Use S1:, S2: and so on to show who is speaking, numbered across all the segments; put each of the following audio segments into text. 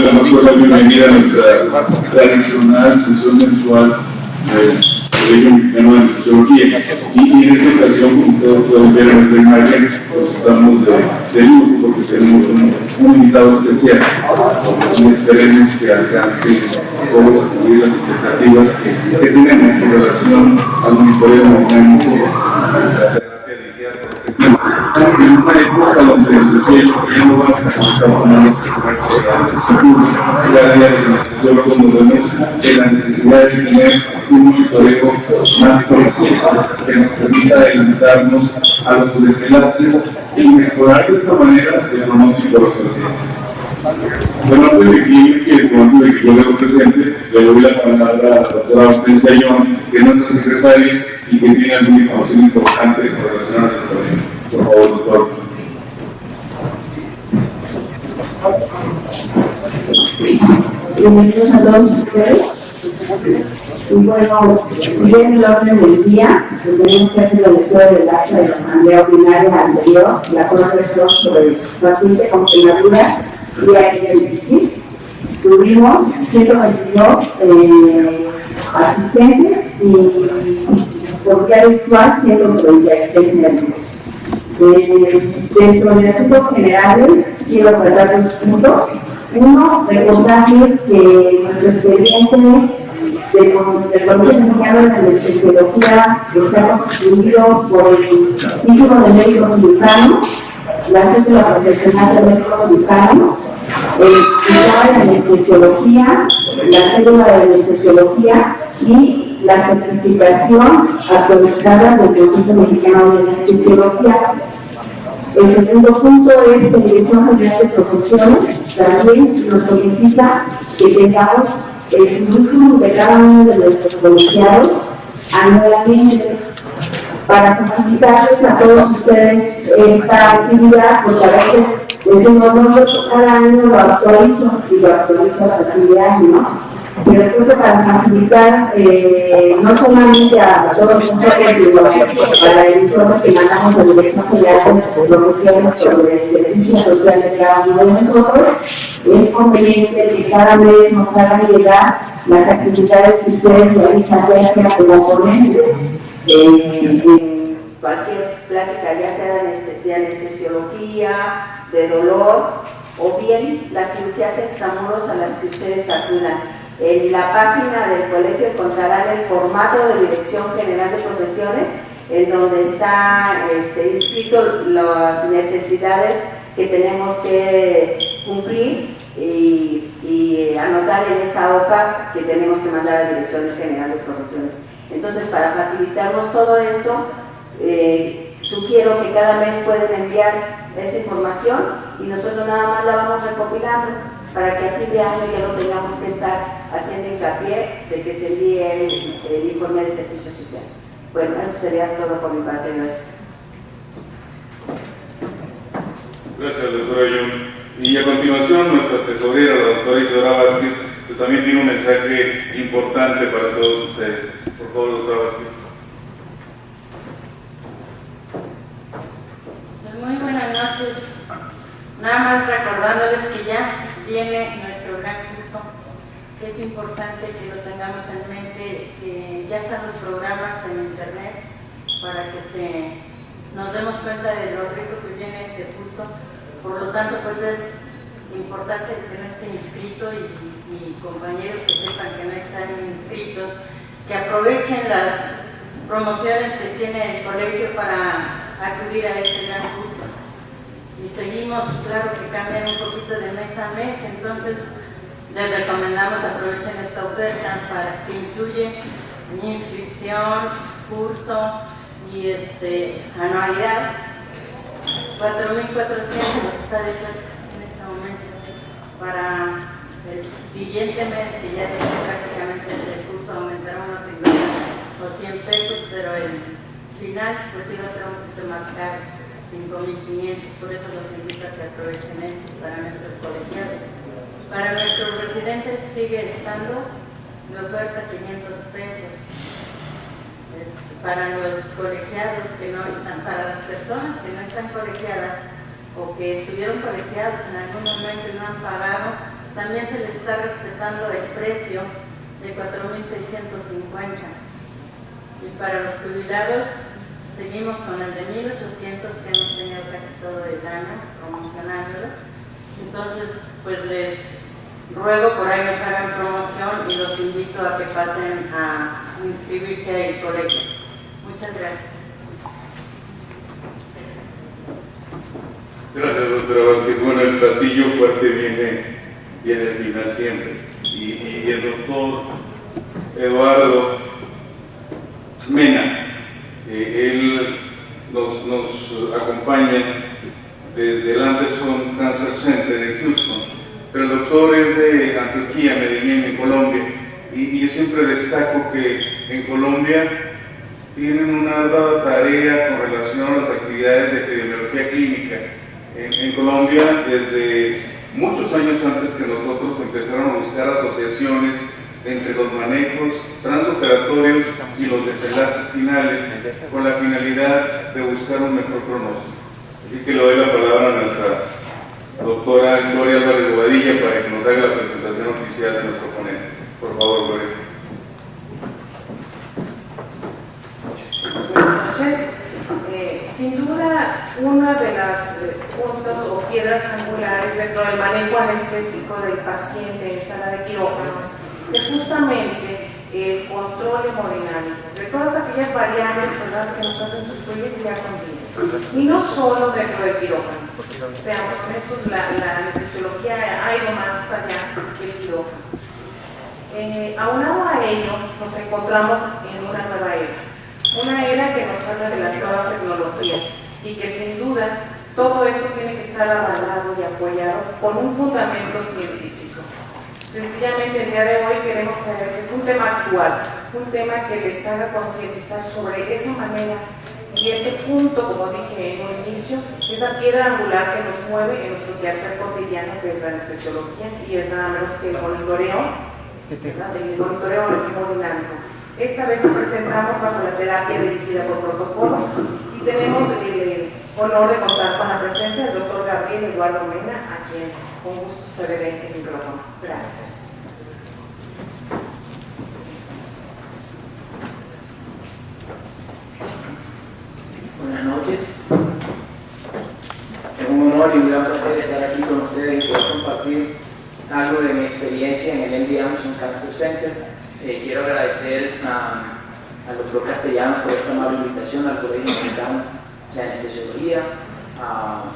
S1: Damos la bienvenida a nuestra tradicional sesión mensual del Colegio Mexicano de Anestesiología. Y en esta ocasión, como ustedes pueden ver en nuestra imagen, pues estamos de lujo porque tenemos un invitado especial. Y esperemos que alcance todos a cubrir las expectativas que tenemos con relación al monitoreo mecánico de la terapia de guía. En una época donde el cielo ya no basta con estar tomando cada día los anestesiólogos nos vemos en la necesidad de tener un monitoreo más preciso que nos permita adelantarnos a los desenlaces y mejorar de esta manera el pronóstico de los pacientes. Bueno, antes de que yo le presente, le doy la palabra a la doctora Hortensia Ayón, que es nuestra secretaria y que tiene alguna información importante con relación a la situación. Por favor, doctor.
S2: Bienvenidos a todos ustedes. Y bueno, siguiendo el orden del día, tenemos que hacer la lectura del acta de la asamblea ordinaria anterior, la cual versó sobre el paciente con quemaduras día 25. Tuvimos 122 asistentes y por vía virtual 136 nervios. Dentro de asuntos generales, quiero tratar dos puntos. Uno, recordarles que nuestro expediente del Colegio Mexicano de Anestesiología está constituido por el título de médicos cirujanos, la cédula profesional de médicos cirujanos, el diploma de anestesiología, la cédula de anestesiología y la certificación actualizada del Consejo Mexicano de Anestesiología. El segundo punto es que la Dirección General de Profesiones también nos solicita que tengamos el currículum de cada uno de nuestros colegiados anualmente para facilitarles a todos ustedes esta actividad, porque a veces decimos, no, yo cada año lo actualizo y lo actualizo hasta fin de año, ¿no? Pero creo que para facilitar no solamente a todos nosotros, sino para el informe que mandamos a la Dirección General de Profesiones sobre el servicio social de cada uno de nosotros, es conveniente que cada mes nos hagan llegar las actividades que ustedes realizan, ya sea como ponentes, en cualquier plática, ya sea de anestesiología, de dolor, o bien las cirugías extramuros a las que ustedes acudan. En la página del colegio encontrarán el formato de Dirección General de Profesiones, en donde está inscrito las necesidades que tenemos que cumplir y anotar en esa hoja que tenemos que mandar a la Dirección General de Profesiones. Entonces, para facilitarnos todo esto, sugiero que cada mes pueden enviar esa información y nosotros nada más la vamos recopilando para que a fin de año ya no tengamos que estar haciendo hincapié de que se envíe el informe de servicio social. Bueno, eso sería todo por mi parte. Gracias.
S1: Gracias, doctora Ayón. Y a continuación, nuestra tesorera, la doctora Isidora Vázquez, pues también tiene un mensaje importante para todos ustedes. Por favor, doctora Vázquez.
S3: Muy buenas noches. Nada más recordándoles que ya viene nuestro gran curso, que es importante que lo tengamos en mente, que ya están los programas en internet para que nos demos cuenta de lo rico que viene este curso. Por lo tanto, pues es importante que no esté inscrito y compañeros que sepan que no están inscritos, que aprovechen las promociones que tiene el colegio para acudir a este gran curso. Y seguimos, claro que cambian un poquito de mes a mes, entonces les recomendamos aprovechen esta oferta para que incluye inscripción, curso y anualidad. 4,400 nos está dejando en este momento para el siguiente mes, que ya es prácticamente el curso, aumentará unos 50 o 100 pesos, pero el final pues iba a estar un poquito más caro, 5,500, por eso los invito a que aprovechen esto para nuestros colegiados. Para nuestros residentes sigue estando la oferta 500 pesos. Para los colegiados que no están, para las personas que no están colegiadas o que estuvieron colegiados en algún momento y no han pagado, también se les está respetando el precio de 4.650. Y para los jubilados seguimos con el de 1.800 que hemos tenido casi todo el año promocionándolo. Entonces, pues les ruego por ahí nos hagan promoción y los invito a que pasen a inscribirse al colegio. Muchas gracias.
S1: Gracias, doctora Vázquez. Bueno, el platillo fuerte viene al final siempre. Y el doctor Eduardo Mena, él nos acompaña desde el Anderson Cancer Center en Houston, pero el doctor es de Antioquia, Medellín, en Colombia, y yo siempre destaco que en Colombia tienen una ardua tarea con relación a las actividades de epidemiología clínica. En Colombia, desde muchos años antes que nosotros, empezaron a buscar asociaciones entre los manejos transoperatorios y los desenlaces finales con la finalidad de buscar un mejor pronóstico. Así que le doy la palabra a nuestra doctora Gloria Álvarez Bobadilla para que nos haga la presentación oficial de nuestro ponente. Por favor, Gloria.
S4: Buenas noches. Sin duda, una de las puntos o piedras angulares dentro del manejo anestésico del paciente en sala de quirófanos es justamente el control hemodinámico de todas aquellas variables, ¿verdad?, que nos hacen sufrir día con día. Y no solo dentro del quirófano. Seamos honestos, la anestesiología ha ido más allá del quirófano. Aunado a ello, nos encontramos en una nueva era. Una era que nos habla de las nuevas tecnologías y que sin duda todo esto tiene que estar avalado y apoyado con un fundamento científico. Sencillamente el día de hoy queremos traerles un tema actual, un tema que les haga concientizar sobre esa manera y ese punto, como dije en un inicio, esa piedra angular que nos mueve en nuestro quehacer cotidiano, que es la anestesiología, y es nada menos que el monitoreo, ¿verdad?, el monitoreo hemodinámico. Esta vez lo presentamos bajo la terapia dirigida por protocolos y tenemos el honor de contar con la presencia del doctor Gabriel Eduardo Mena, a quien con gusto cederé el micrófono. Gracias.
S5: Buenas noches. Es un honor y un gran placer estar aquí con ustedes y poder compartir algo de mi experiencia en el MD Anderson Cancer Center. Quiero agradecer al doctor Castellanos por esta amable invitación, al Colegio Mexicano de Anestesiología, a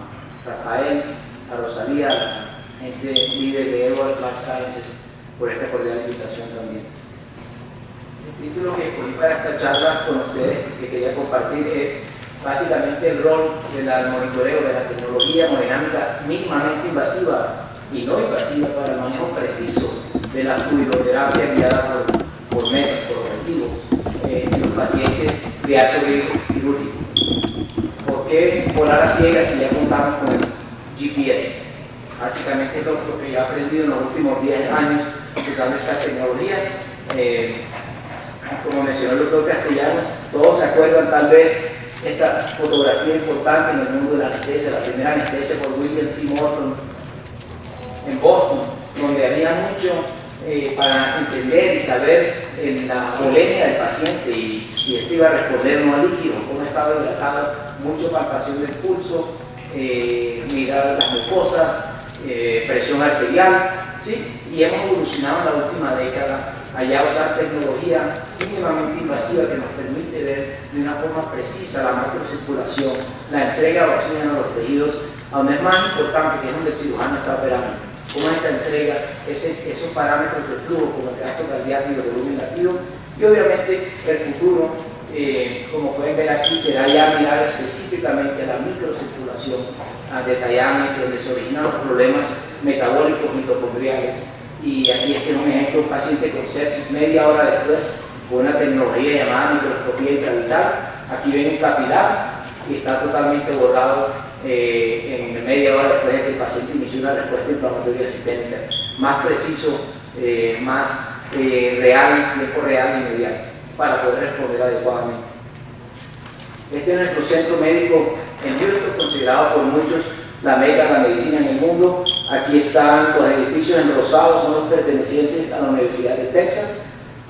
S5: Rafael, a Rosalía, a la gente líder de Edwards Life Sciences, por esta cordial invitación también. El título que escogí para esta charla con ustedes, que quería compartir, es básicamente el rol del monitoreo de la tecnología hemodinámica mínimamente invasiva y no invasiva para el manejo preciso de la fluidoterapia guiada por metas, por objetivos, en los pacientes de alto riesgo quirúrgico. ¿Por qué volar a ciegas si ya contamos con el GPS? Básicamente es lo que yo he aprendido en los últimos 10 años usando estas tecnologías. Como mencionó el doctor Castellanos, todos se acuerdan tal vez esta fotografía importante en el mundo de la anestesia, la primera anestesia por William T. Morton en Boston, donde había mucho para entender y saber la polemia del paciente y si este iba a responder o no al líquido, cómo estaba hidratado, mucho palpación del pulso, mirar las mucosas, presión arterial, ¿sí? Y hemos evolucionado en la última década allá a usar tecnología mínimamente invasiva que nos permite ver de una forma precisa la macrocirculación, la entrega de oxígeno a los tejidos, a donde es más importante, que es donde el cirujano está operando. Cómo es esa entrega, esos parámetros de flujo como el gasto cardíaco y el volumen latido, y obviamente el futuro, como pueden ver aquí, será ya mirar específicamente a la microcirculación detalladamente, donde se originan los problemas metabólicos mitocondriales. Y aquí este es un ejemplo, un paciente con sepsis media hora después, con una tecnología llamada microscopía intravital. Aquí ven un capilar y está totalmente borrado en media hora después de que el paciente inició una respuesta inflamatoria sistémica. Más preciso, más real, tiempo real e inmediato, para poder responder adecuadamente. Este es nuestro centro médico en Houston, considerado por muchos la meca de la medicina en el mundo. Aquí están los edificios en rosado, son los pertenecientes a la Universidad de Texas.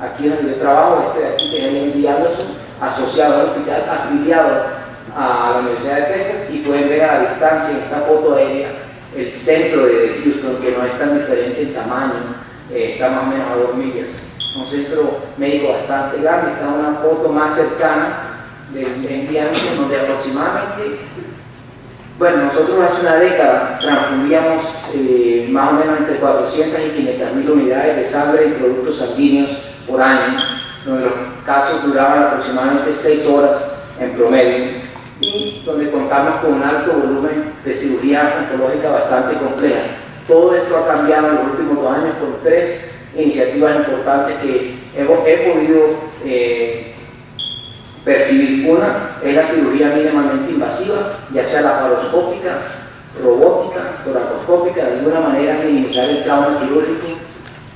S5: Aquí es donde yo trabajo, este de aquí que es el MD Anderson, asociado al hospital, afiliado a la Universidad de Texas, y pueden ver a la distancia en esta foto aérea el centro de Houston, que no es tan diferente en tamaño, está más o menos a 2 millas. Un centro médico bastante grande. Está una foto más cercana del MD Anderson, donde aproximadamente, bueno, nosotros hace una década transfundíamos más o menos entre 400 y 500.000 unidades de sangre y productos sanguíneos por año, donde los casos duraban aproximadamente 6 horas en promedio, y donde contamos con un alto volumen de cirugía oncológica bastante compleja. Todo esto ha cambiado en los últimos 2 años con 3 iniciativas importantes que he podido percibir. Una es la cirugía mínimamente invasiva, ya sea laparoscópica, robótica, toracoscópica, de alguna manera minimizar el trauma quirúrgico.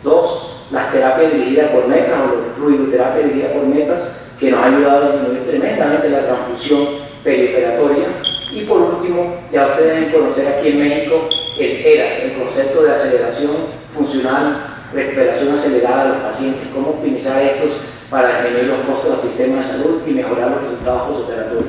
S5: 2, las terapias dirigidas por metas o la fluidoterapia dirigida por metas, que nos ha ayudado a disminuir tremendamente la transfusión perioperatoria. Y por último, ya ustedes deben conocer aquí en México el ERAS, el concepto de aceleración funcional, recuperación acelerada de los pacientes, cómo optimizar estos para disminuir los costos del sistema de salud y mejorar los resultados postoperatorios.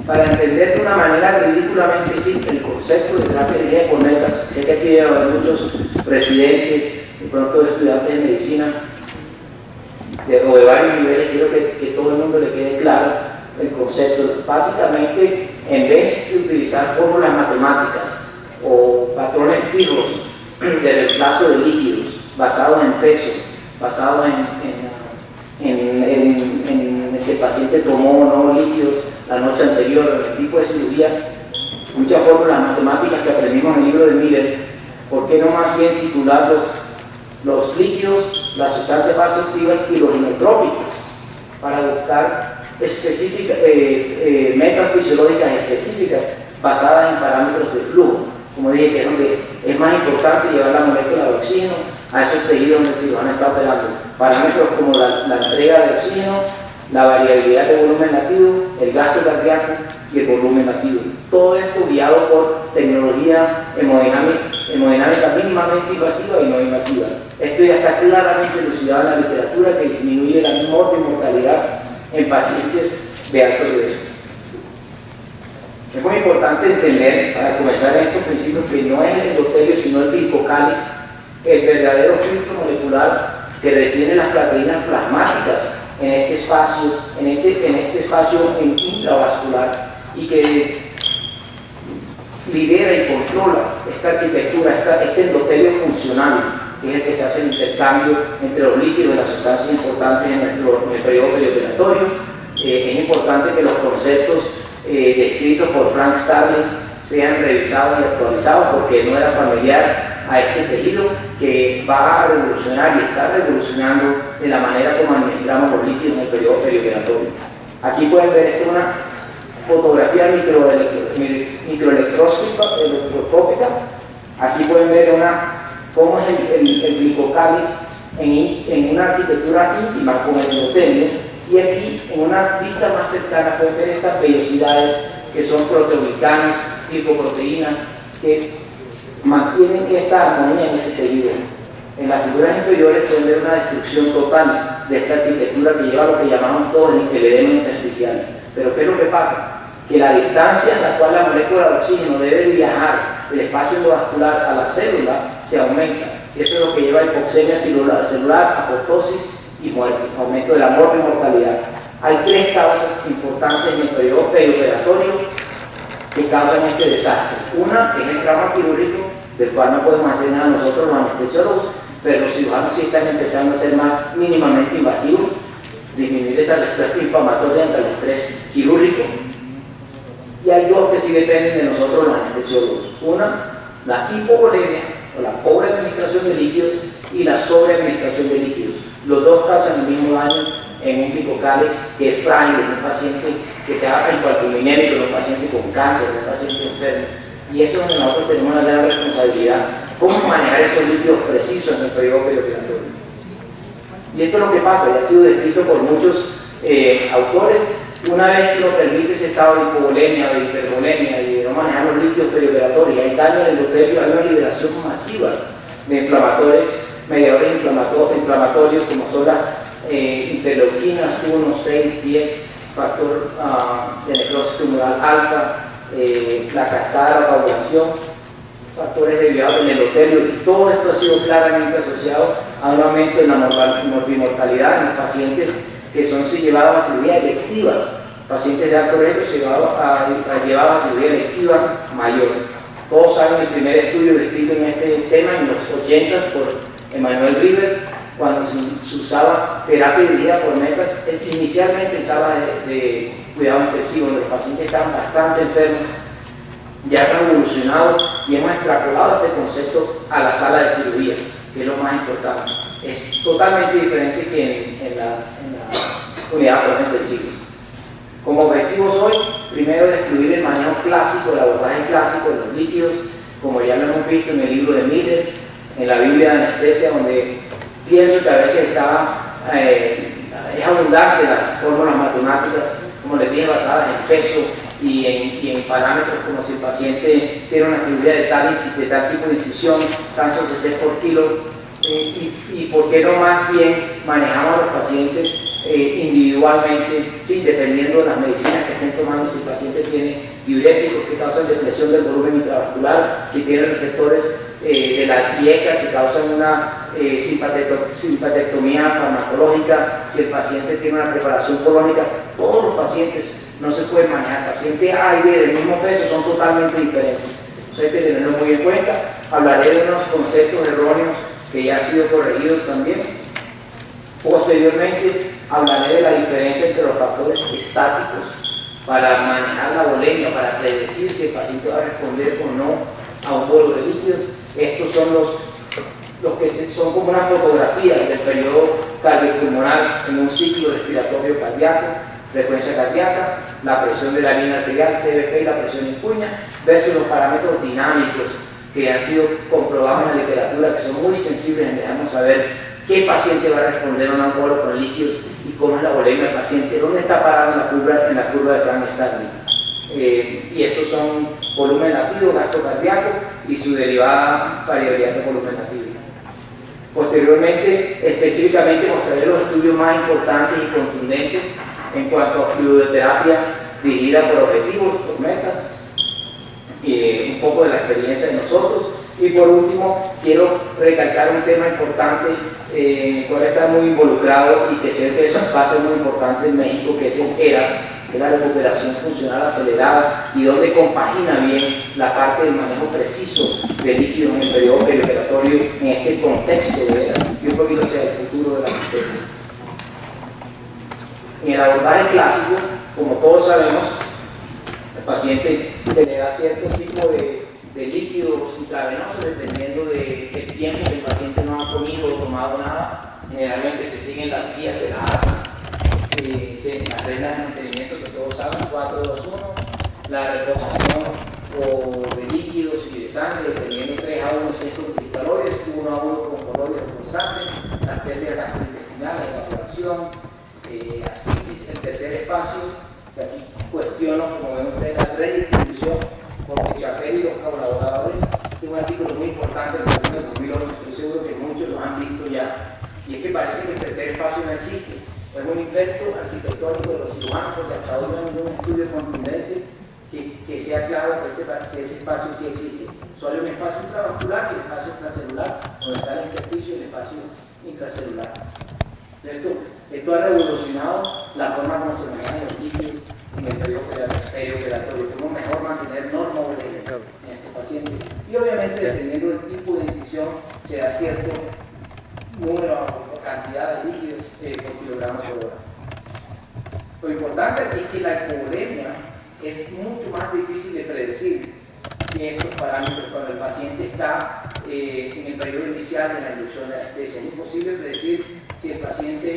S5: Para entender de una manera ridículamente simple el concepto de terapia dirigida por metas, sé que aquí debe haber muchos residentes, de pronto estudiantes de medicina o de varios niveles, quiero que todo el mundo le quede claro el concepto. Básicamente, en vez de utilizar fórmulas matemáticas o patrones fijos de reemplazo de líquidos basados en peso, basados en si el paciente tomó o no líquidos la noche anterior, el tipo de cirugía, muchas fórmulas matemáticas que aprendimos en el libro de Miller, ¿por qué no más bien titular los líquidos, las sustancias vasoactivas y los inotrópicos, para buscar metas fisiológicas específicas basadas en parámetros de flujo? Como dije, que es donde es más importante llevar la molécula de oxígeno a esos tejidos donde el cirujano está operando. Parámetros como la entrega de oxígeno, la variabilidad de volumen latido, el gasto cardíaco y el volumen latido. Todo esto guiado por tecnología hemodinámica mínimamente invasiva y no invasiva. Esto ya está claramente elucidado en la literatura, que disminuye la mortalidad en pacientes de alto riesgo. Es muy importante entender, para comenzar en estos principios, que no es el endotelio sino el glicocálix el verdadero filtro molecular que retiene las proteínas plasmáticas en este espacio, intravascular, y que lidera y controla esta arquitectura, este endotelio funcional, que es el que se hace el intercambio entre los líquidos y las sustancias importantes en el periodo perioperatorio. Es importante que los conceptos descritos por Frank Starling sean revisados y actualizados, porque no era familiar a este tejido que va a revolucionar y está revolucionando de la manera como administramos los líquidos en el periodo perioperatorio. Aquí pueden ver, esta es una fotografía microelectroscópica. Aquí pueden ver cómo es el glicocálix en una arquitectura íntima con el endotelio, y aquí en una vista más cercana pueden ver estas vellosidades que son proteoglicanos, glicoproteínas, que mantienen esta armonía en ese tejido. En las figuras inferiores pueden ver una destrucción total de esta arquitectura que lleva a lo que llamamos todos el edema intersticial. Pero ¿qué es lo que pasa? Que la distancia en la cual la molécula de oxígeno debe viajar del espacio endovascular a la célula se aumenta. Y eso es lo que lleva a hipoxemia celular, apoptosis y muerte, aumento de la mortalidad. Hay 3 causas importantes en el periodo perioperatorio que causan este desastre. Una es el trauma quirúrgico, del cual no podemos hacer nada nosotros los anestesiólogos, pero los cirujanos sí están empezando a ser más mínimamente invasivos, disminuir esta respuesta inflamatoria ante el estrés quirúrgico. Y hay 2 que sí dependen de nosotros los anestesiólogos. Una, la hipovolemia, o la pobre administración de líquidos, y la sobreadministración de líquidos. Los 2 causan el mismo daño en un glicocálix que es frágil, en un paciente que queda hipoalbuminémico, en un paciente con cáncer, en un paciente enfermo. Y eso es donde nosotros tenemos una gran responsabilidad, cómo manejar esos líquidos precisos en el periodo perioperatorio. Y esto es lo que pasa, ya ha sido descrito por muchos autores. Una vez que uno permite ese estado de hipovolemia, de hipervolemia y de no manejar los líquidos perioperatorios. Hay daño al endotelio, hay una liberación masiva de inflamadores, mediadores inflamatorios como son las interleuquinas 1, 6, 10, factor de necrosis tumoral alfa, la cascada de la coagulación, factores derivados del endotelio, y todo esto ha sido claramente asociado a un aumento en la morbimortalidad en los pacientes que son llevados a cirugía electiva. Pacientes de alto riesgo llevados a cirugía electiva mayor. Todos saben el primer estudio descrito en este tema en los 80 por Emmanuel Rivers, cuando se usaba terapia dirigida por metas, inicialmente en salas de cuidado intensivo, donde los pacientes estaban bastante enfermos. Ya hemos evolucionado y hemos extrapolado este concepto a la sala de cirugía, que es lo más importante. Es totalmente diferente que en la unidad por intensivos. Como objetivos hoy, primero describir el manejo clásico, el abordaje clásico de los líquidos, como ya lo hemos visto en el libro de Miller, en la Biblia de Anestesia, donde pienso que a veces es abundante las fórmulas matemáticas, como les dije, basadas en peso y en parámetros como si el paciente tiene una cirugía de tal tipo de incisión, tantos cc por kilo, y por qué no más bien manejamos a los pacientes individualmente, sí, dependiendo de las medicinas que estén tomando, si el paciente tiene diuréticos que causan depresión del volumen intravascular, si tiene receptores de la IECA que causan una simpatectomía farmacológica, si el paciente tiene una preparación colónica. Todos los pacientes no se pueden manejar. Paciente A y B del mismo peso son totalmente diferentes. Eso hay que tenerlo muy en cuenta. Hablaré de unos conceptos erróneos que ya han sido corregidos también. Posteriormente hablaré de la diferencia entre los factores estáticos para manejar la volemia, para predecir si el paciente va a responder o no a un bolo de líquidos. Estos son los que son como una fotografía del periodo cardiopulmonar en un ciclo respiratorio cardíaco, frecuencia cardíaca, la presión de la línea arterial, CVP y la presión en cuña, versus los parámetros dinámicos que han sido comprobados en la literatura, que son muy sensibles en dejarnos saber qué paciente va a responder a un bolo con líquidos y cómo es la volemia del paciente, dónde está parado en la curva de Frank-Starling. Y estos son volumen latido, gasto cardíaco y su derivada variabilidad de volumen latido. Posteriormente, específicamente mostraré los estudios más importantes y contundentes en cuanto a fluidoterapia dirigida por objetivos, por metas, un poco de la experiencia de nosotros. Y por último, quiero recalcar un tema importante en el cual está muy involucrado y que sé que va a ser muy importante en México, que es el ERAS, que es la recuperación funcional acelerada, y donde compagina bien la parte del manejo preciso de líquidos en el periodo perioperatorio en este contexto de ERAS y un poquito hacia el futuro de la anestesia. En el abordaje clásico, como todos sabemos, al paciente se le da cierto tipo de líquidos intravenosos dependiendo del tiempo que el paciente no ha comido o tomado nada. Generalmente se siguen las guías de la ASA, las reglas de mantenimiento que todos saben, 4, 2, 1, la reposición de líquidos y de sangre, dependiendo 3 a 1 si es con cristaloides, 1 a 1 con coloides por sangre, las pérdidas gastrointestinales, la evaporación, asitis, el tercer espacio, que aquí cuestiono, como ven ustedes, la redistribución por Chapel y los colaboradores. Tiene un artículo muy importante en el 2008, estoy seguro que muchos lo han visto ya, y es que parece que el tercer espacio no existe. Es un invento arquitectónico de los cirujanos, porque hasta hoy no hay ningún estudio contundente que sea claro que ese espacio sí existe. Solo hay un espacio intravascular y el espacio extracelular, donde está el intersticio y el espacio intracelular. Esto ha revolucionado la forma como se manejan los líquidos en el periodo perioperatorio, cómo mejor mantener norma volemia en estos pacientes. Y obviamente, dependiendo del tipo de incisión, se da cierto número o cantidad de líquidos por kilogramo por hora. Lo importante aquí es que la hipovolemia es mucho más difícil de predecir que estos parámetros cuando el paciente está en el periodo inicial de la inducción de anestesia. Es imposible predecir si el paciente,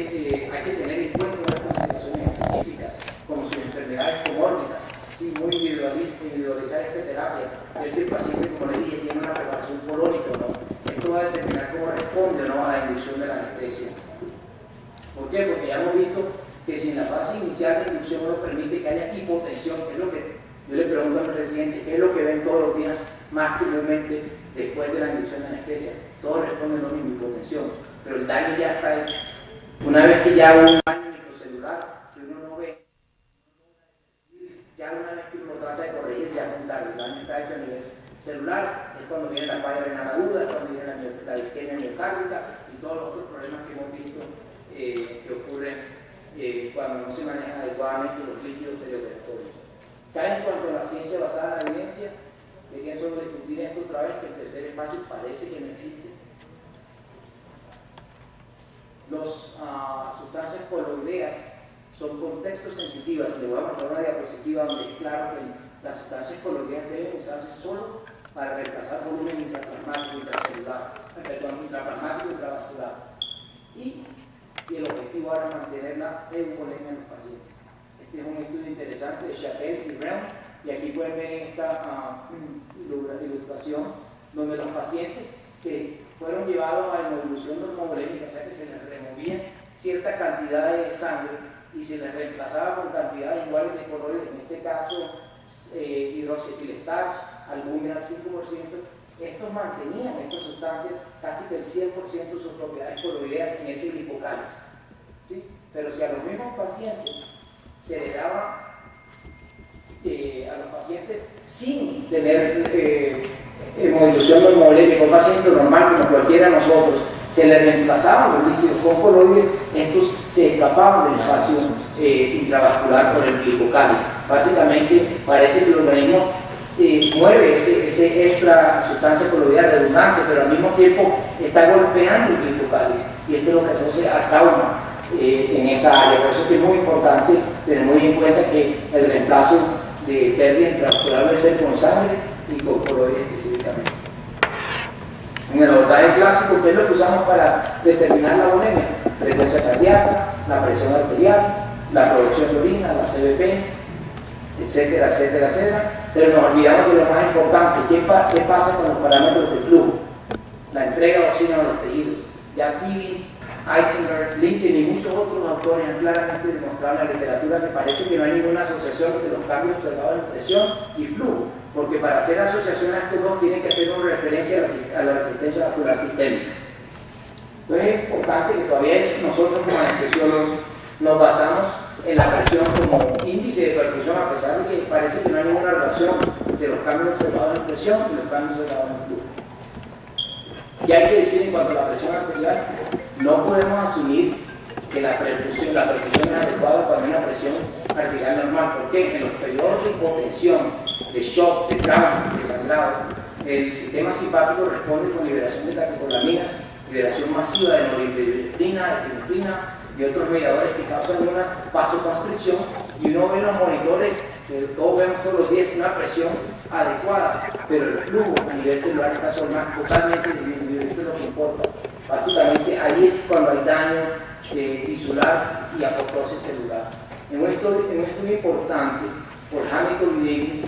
S5: hay que tener en cuenta unas consideraciones específicas, como sus enfermedades comórbidas, sí, muy individualizar esta terapia, ver si el paciente, como le dije, tiene una preparación colónica o no. Esto va a determinar cómo responde o no a la inducción de la anestesia. ¿Por qué? Porque ya hemos visto que si en la fase inicial de inducción no permite que haya hipotensión, que es lo que Yo le pregunto a mis residentes qué es lo que ven todos los días más comúnmente después de la inducción de anestesia. Todos responden lo mismo, hipotensión, pero el daño ya está hecho. Una vez que ya hubo un daño microcelular que uno no ve, ya una vez que uno lo trata de corregir, ya es muy tarde. El daño está hecho a nivel celular, es cuando viene la falla renal aguda, es cuando viene la isquemia miocárdica y todos los otros problemas que hemos visto que ocurren cuando no se manejan adecuadamente los líquidos perioperatorios. Cae en cuanto a la ciencia basada en la evidencia, de que solo discutir esto otra vez, que el tercer espacio parece que no existe. Las sustancias coloideas son contextos sensitivas. Le voy a mostrar una diapositiva donde es claro que las sustancias coloideas deben usarse solo para reemplazar volumen intraplasmático intracelular, perdón, intraplasmático intravascular. Y el objetivo era mantener la eucolemia en los pacientes. Este es un estudio interesante de Chappelle y Brown, y aquí pueden ver en esta ilustración donde los pacientes que fueron llevados a hemodilución normovolémica, o sea que se les removía cierta cantidad de sangre y se les reemplazaba con cantidades iguales de coloides, en este caso hidroxietilestatos, albúmina al 5%, estos mantenían estas sustancias casi del 100% de sus propiedades coloideas en ese glicocalis, ¿sí? Pero si a los mismos pacientes se le daba a los pacientes sin tener hemodilución normovolémica, un paciente normal como cualquiera de nosotros, se le reemplazaban los líquidos con coloides, estos se escapaban del espacio intravascular por el glicocalis. Básicamente parece que el organismo mueve ese extra sustancia coloidal redundante, pero al mismo tiempo está golpeando el glicocalis, y esto es lo que se asocia a trauma en esa área. Por eso es que es muy importante tener muy en cuenta que el reemplazo de pérdida intravascular debe ser con sangre y con coloides específicamente. En el abordaje clásico, ¿qué es lo que usamos para determinar la volemia? Frecuencia cardíaca, la presión arterial, la producción de orina, la CBP, etcétera, etcétera, etcétera. Pero nos olvidamos de lo más importante: ¿qué pasa con los parámetros de flujo? La entrega de oxígeno a los tejidos. Ya Tibin, Eisenberg, Lincoln y muchos otros autores han claramente demostrado en la literatura que parece que no hay ninguna asociación entre los cambios observados en presión y flujo, porque para hacer asociación a estos dos tienen que hacer una referencia a la resistencia vascular sistémica. Entonces es importante que todavía nosotros como anestesiólogos nos basamos en la presión como índice de perfusión, a pesar de que parece que no hay ninguna relación entre los cambios observados en presión y los cambios observados en flujo. Y hay que decir en cuanto a la presión arterial, no podemos asumir que la perfusión es adecuada cuando hay una presión arterial normal. ¿Por qué? En los periodos de hipotensión, de shock, de trauma, de sangrado, el sistema simpático responde con liberación de catecolaminas, liberación masiva de norepinefrina, epinefrina y otros mediadores que causan una vasoconstricción, y uno ve en los monitores, que todos vemos todos los días, una presión adecuada, pero el flujo a nivel celular está totalmente disminuido. Esto es lo que importa. Básicamente ahí es cuando hay daño tisular y apoptosis celular. En un estudio importante por Hamilton y Davis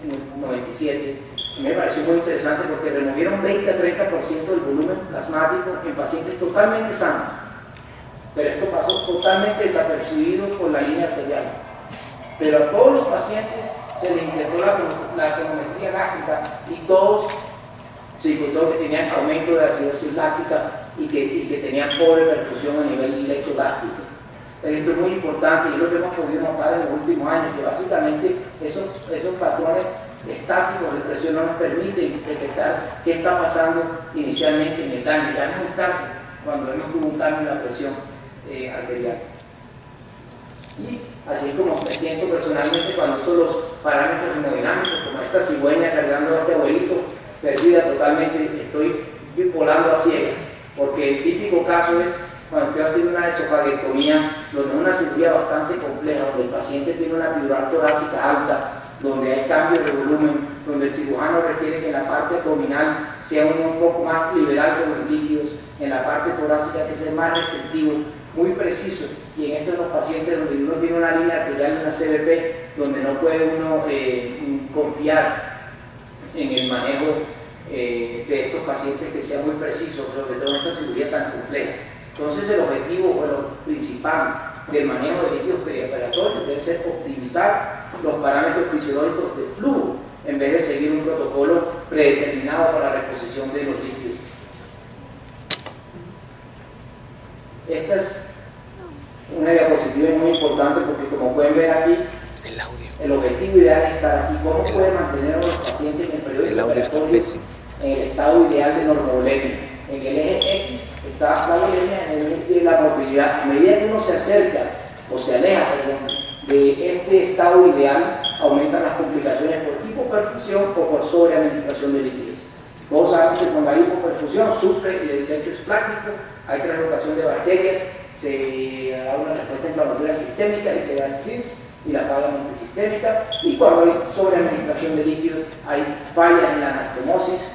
S5: en el 97, me pareció muy interesante porque removieron 20 a 30% del volumen plasmático en pacientes totalmente sanos, pero esto pasó totalmente desapercibido por la línea arterial. Pero a todos los pacientes se les insertó la tonometría gástrica y todos se encontró que tenían aumento de acidosis láctica y que tenían pobre perfusión a nivel lecho gástrico. Esto es muy importante y es lo que hemos podido notar en los últimos años, que básicamente esos patrones estáticos de presión no nos permiten detectar qué está pasando inicialmente en el daño. Ya es muy tarde cuando vemos que hubo un cambio en la presión arterial. Y así como me siento personalmente cuando uso los parámetros hemodinámicos, como esta cigüeña cargando a este abuelito, perdida totalmente, estoy volando a ciegas, porque el típico caso es cuando estoy haciendo una esofaguectomía, donde es una cirugía bastante compleja, donde el paciente tiene una epidural torácica alta, donde hay cambios de volumen, donde el cirujano requiere que en la parte abdominal sea un poco más liberal con los líquidos, en la parte torácica hay que ser más restrictivo, muy preciso, y en estos los pacientes donde uno tiene una línea arterial y una CBP, donde no puede uno confiar en el manejo de estos pacientes que sea muy preciso, sobre todo en esta cirugía tan compleja. Entonces el objetivo o lo principal del manejo de líquidos perioperatorios debe ser optimizar los parámetros fisiológicos de flujo en vez de seguir un protocolo predeterminado para la reposición de los líquidos. Esta es una diapositiva muy importante porque, como pueden ver aquí, el objetivo ideal es estar aquí. ¿Cómo puede mantener a los pacientes en el periodo operatorio en el estado ideal de normovolemia? En el eje X está la volemia, en el eje de la movilidad. A medida que uno se acerca o se aleja, de este estado ideal, aumentan las complicaciones por hipoperfusión o por sobreadministración de líquidos. Todos saben que cuando hay hipoperfusión sufre el lecho esplácnico, hay translocación de bacterias, se da una respuesta inflamatoria sistémica y se da el CIRS y la falla multisistémica, y cuando hay sobreadministración de líquidos hay fallas en la anastomosis,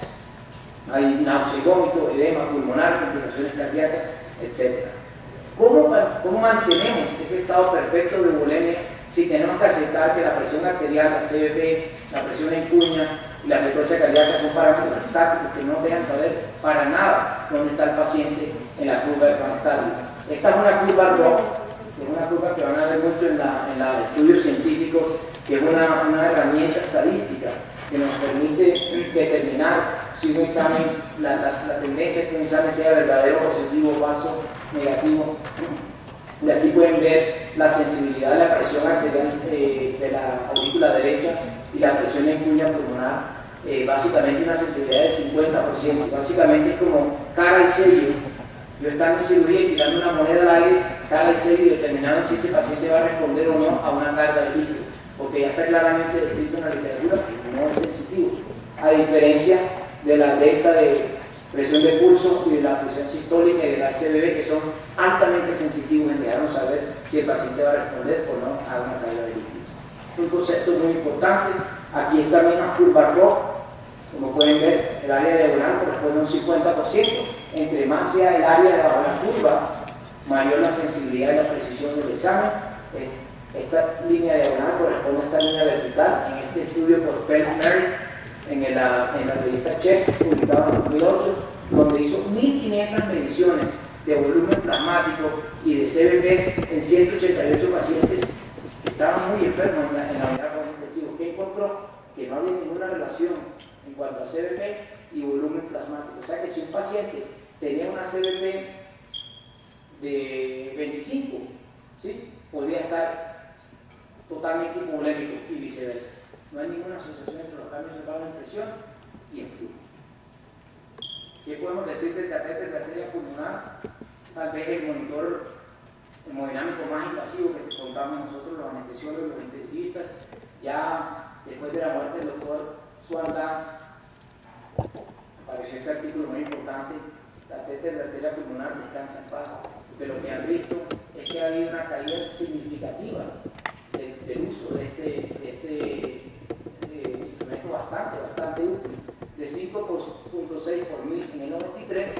S5: hay náusea y vómito, edema pulmonar, complicaciones cardíacas, etc. ¿Cómo mantenemos ese estado perfecto de volemia si tenemos que aceptar que la presión arterial, la CVP, la presión en cuña y la frecuencia cardíaca son parámetros estáticos que no nos dejan saber para nada dónde está el paciente en la curva de Van Starling? Esta es una curva ROC, que es una curva que van a ver mucho en los estudios científicos, que es una herramienta estadística que nos permite determinar si un examen, la tendencia es que un examen sea verdadero, positivo, falso, negativo. Y aquí pueden ver la sensibilidad de la presión arterial de la aurícula derecha y la presión en cuña pulmonar. Básicamente una sensibilidad del 50%. Básicamente es como cara y sello. Yo estando en cirugía y tirando una moneda al aire, cara y sello, y determinando si ese paciente va a responder o no a una carga de líquido, porque ya está claramente descrito en la literatura que no es sensitivo, a diferencia de la delta de presión de pulso y de la presión sistólica y de la SBB, que son altamente sensitivos en dejarnos saber si el paciente va a responder o no a una carga de líquido. Un concepto muy importante. Aquí está también una curva ROC. Como pueden ver, el área diagonal corresponde a un 50%. Entre más sea el área de la curva, mayor la sensibilidad y la precisión del examen. Esta línea diagonal corresponde a esta línea vertical. En este estudio por Perry, en la revista Chest, publicado en 2008, donde hizo 1500 mediciones de volumen plasmático y de CVPs en 188 pacientes que estaban muy enfermos en la unidad de cuidados intensivos. ¿Qué encontró? Que no había ninguna relación en cuanto a CVP y volumen plasmático. O sea que si un paciente tenía una CVP de 25, ¿sí?, podría estar totalmente hipovolémico y viceversa. No hay ninguna asociación entre los cambios elevados en presión y en flujo. ¿Qué podemos decir del catéter de arteria pulmonar? Tal vez el monitor hemodinámico más invasivo que contamos nosotros, los anestesiólogos, los intensivistas. Ya después de la muerte del doctor Swan Dance, apareció este artículo muy importante: catéter de arteria pulmonar, descansa en paz. Pero lo que han visto es que ha habido una caída significativa del uso de este instrumento bastante útil, de 5.6 por mil en el 93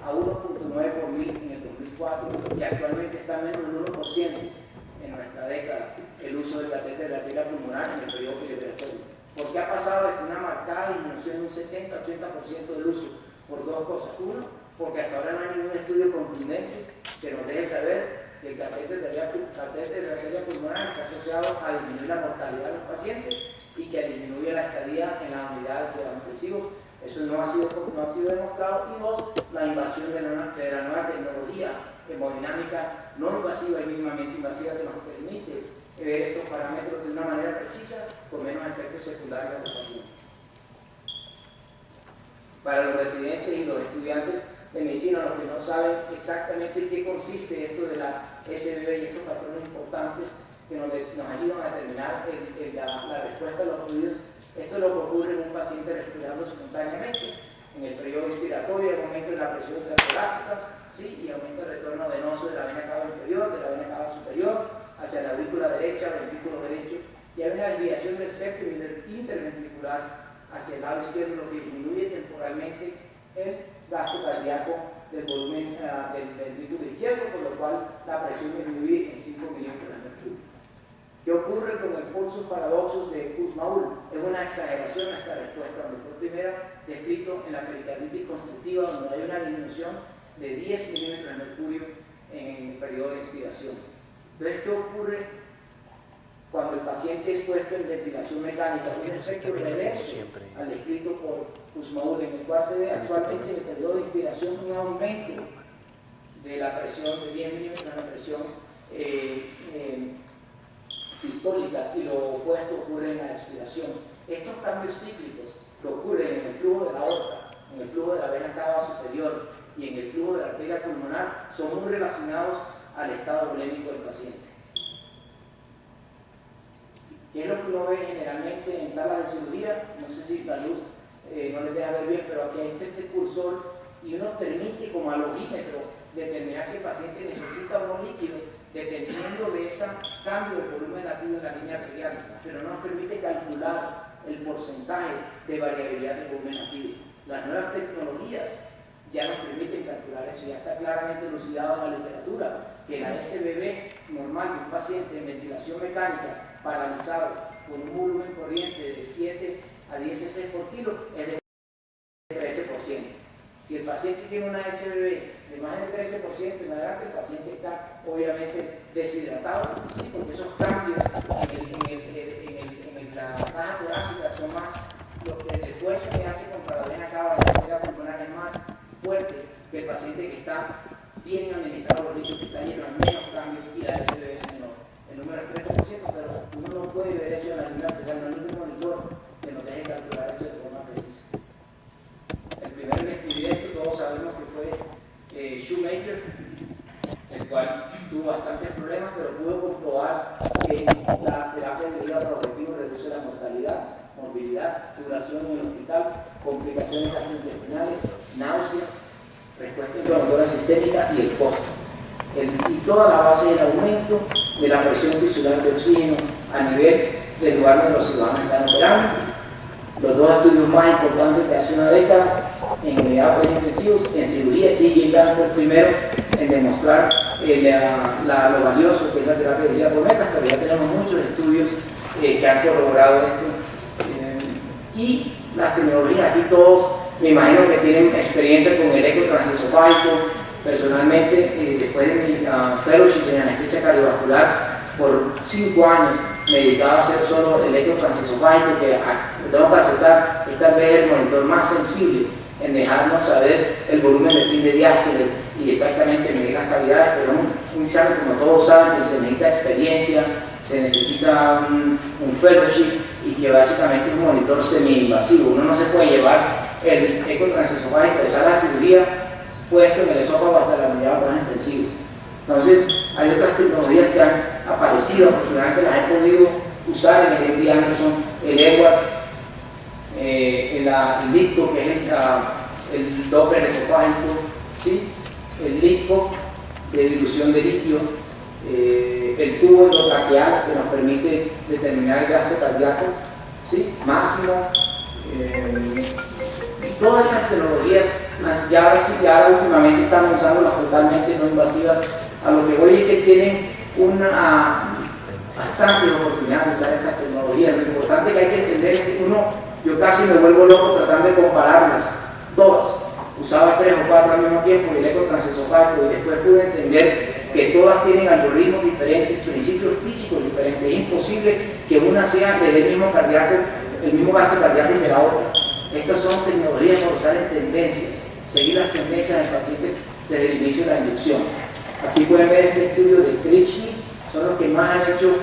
S5: a 1.9 por mil en el 2004, y actualmente está menos del 1% en nuestra década el uso del catéter de arteria pulmonar en el periodo perioperatorio. ¿Por qué ha pasado esto? Una marcada disminución de un 70-80% del uso, por dos cosas. Uno, porque hasta ahora no hay ningún estudio contundente que nos deje saber que el catéter de arteria pulmonar está asociado a disminuir la mortalidad de los pacientes y que disminuye la estadía en las unidades de cuidados intensivos. Eso no ha sido demostrado. Y dos, la invasión de la nueva tecnología hemodinámica no invasiva y mínimamente invasiva, que nos permite ver estos parámetros de una manera precisa con menos efectos secundarios en los pacientes. Para los residentes y los estudiantes de medicina, los que no saben exactamente en qué consiste esto de la SBB y estos patrones importantes que nos ayudan a determinar la respuesta a los fluidos, esto es lo que ocurre en un paciente respirando espontáneamente. En el periodo inspiratorio hay aumento de la presión intratorácica, ¿sí?, y aumento del retorno venoso de la vena cava inferior, de la vena cava superior, hacia la aurícula derecha, ventrículo derecho, y hay una desviación del septum y del interventricular hacia el lado izquierdo, lo que disminuye temporalmente el gasto cardíaco del volumen del ventrículo izquierdo, por lo cual la presión disminuye en 5 milímetros de mercurio. ¿Qué ocurre con el pulso paradoxos de Kussmaul? Es una exageración a esta respuesta, donde fue primero descrito en la pericarditis constrictiva, donde hay una disminución de 10 milímetros de mercurio en el periodo de inspiración. Entonces, ¿qué ocurre cuando el paciente es puesto en ventilación mecánica? Un efecto reverso al descrito por Kussmaul, en el cual se ve actualmente en el periodo de inspiración un aumento de la presión de 10 milímetros, la presión sistólica, y lo opuesto ocurre en la expiración. Estos cambios cíclicos que ocurren en el flujo de la aorta, en el flujo de la vena cava superior y en el flujo de la arteria pulmonar son muy relacionados al estado volémico del paciente. ¿Qué es lo que uno ve generalmente en salas de cirugía? No sé si la luz no les deja ver bien, pero aquí está este cursor y uno permite como al ojímetro determinar si el paciente necesita unos líquidos dependiendo de ese cambio de volumen nativo en la línea pediátrica, pero no nos permite calcular el porcentaje de variabilidad de volumen nativo. Las nuevas tecnologías ya nos permiten calcular eso, ya está claramente elucidado en la literatura que la SBB normal de un paciente en ventilación mecánica paralizado con un volumen corriente de 7 a 10 cc por kilo es de 13%. Si el paciente tiene una SBB de más del 13% en adelante, el paciente está obviamente deshidratado, ¿sí? Porque esos cambios en la caja torácica son más, el esfuerzo que hace contra la vena cava de la arteria pulmonar es más fuerte que el paciente que está bien administrado los líquidos, que está lleno de menos cambios y la SBB es menor. El número es 13%, pero uno no puede ver eso en la línea arterial, no hay ningún monitor que nos deje calcular eso de forma precisa. El primero en escribir esto, todos sabemos que fue Shoemaker, el cual tuvo bastantes problemas, pero pudo comprobar que la terapia deriva por objetivo reduce la mortalidad, morbilidad, duración en el hospital, complicaciones gastrointestinales, náusea, respuesta inflamatoria sistémica y el costo. Y toda la base del aumento de la presión tisular de oxígeno a nivel del lugar donde los ciudadanos están operando. Los dos estudios más importantes de hace una década en cuidados intensivos, en cirugía, TJ Danforth primero en demostrar lo valioso que es la terapia de por metas, pero ya tenemos muchos estudios que han corroborado esto. Y las tecnologías, aquí todos me imagino que tienen experiencia con el eco transesofágico. Personalmente, después de mi fellowship en anestesia cardiovascular, por 5 años me dedicaba a hacer solo el eco transesofágico, que tengo que aceptar, es tal vez el monitor más sensible en dejarnos saber el volumen de fin de diástole y exactamente medir las cavidades, pero un examen, como todos saben, que se necesita experiencia, se necesita un fellowship y que básicamente es un monitor semi-invasivo. Uno no se puede llevar el eco transesofágico de sala de cirugía puesto en el esófago hasta la unidad más intensiva. Entonces, hay otras tecnologías que han aparecido, afortunadamente las he podido usar en el MD Anderson, el Edwards, el LICO, que es el Doppler esofágico, ¿sí? El LICO de dilución de líquido, el tubo endotraqueal que nos permite determinar el gasto cardíaco, ¿sí? Máximo, y todas estas tecnologías, ya últimamente estamos usando las totalmente no invasivas. A lo que voy es que tienen bastantes oportunidades de usar estas tecnologías. Lo importante que hay que entender es que yo casi me vuelvo loco tratando de compararlas todas. Usaba 3 o 4 al mismo tiempo y el eco transesofágico, y después pude entender que todas tienen algoritmos diferentes, principios físicos diferentes. Es imposible que una sea desde el mismo gasto cardíaco que la otra. Estas son tecnologías para usar en tendencias, seguir las tendencias del paciente desde el inicio de la inducción. Aquí pueden ver este estudio de Krishni, son los que más han hecho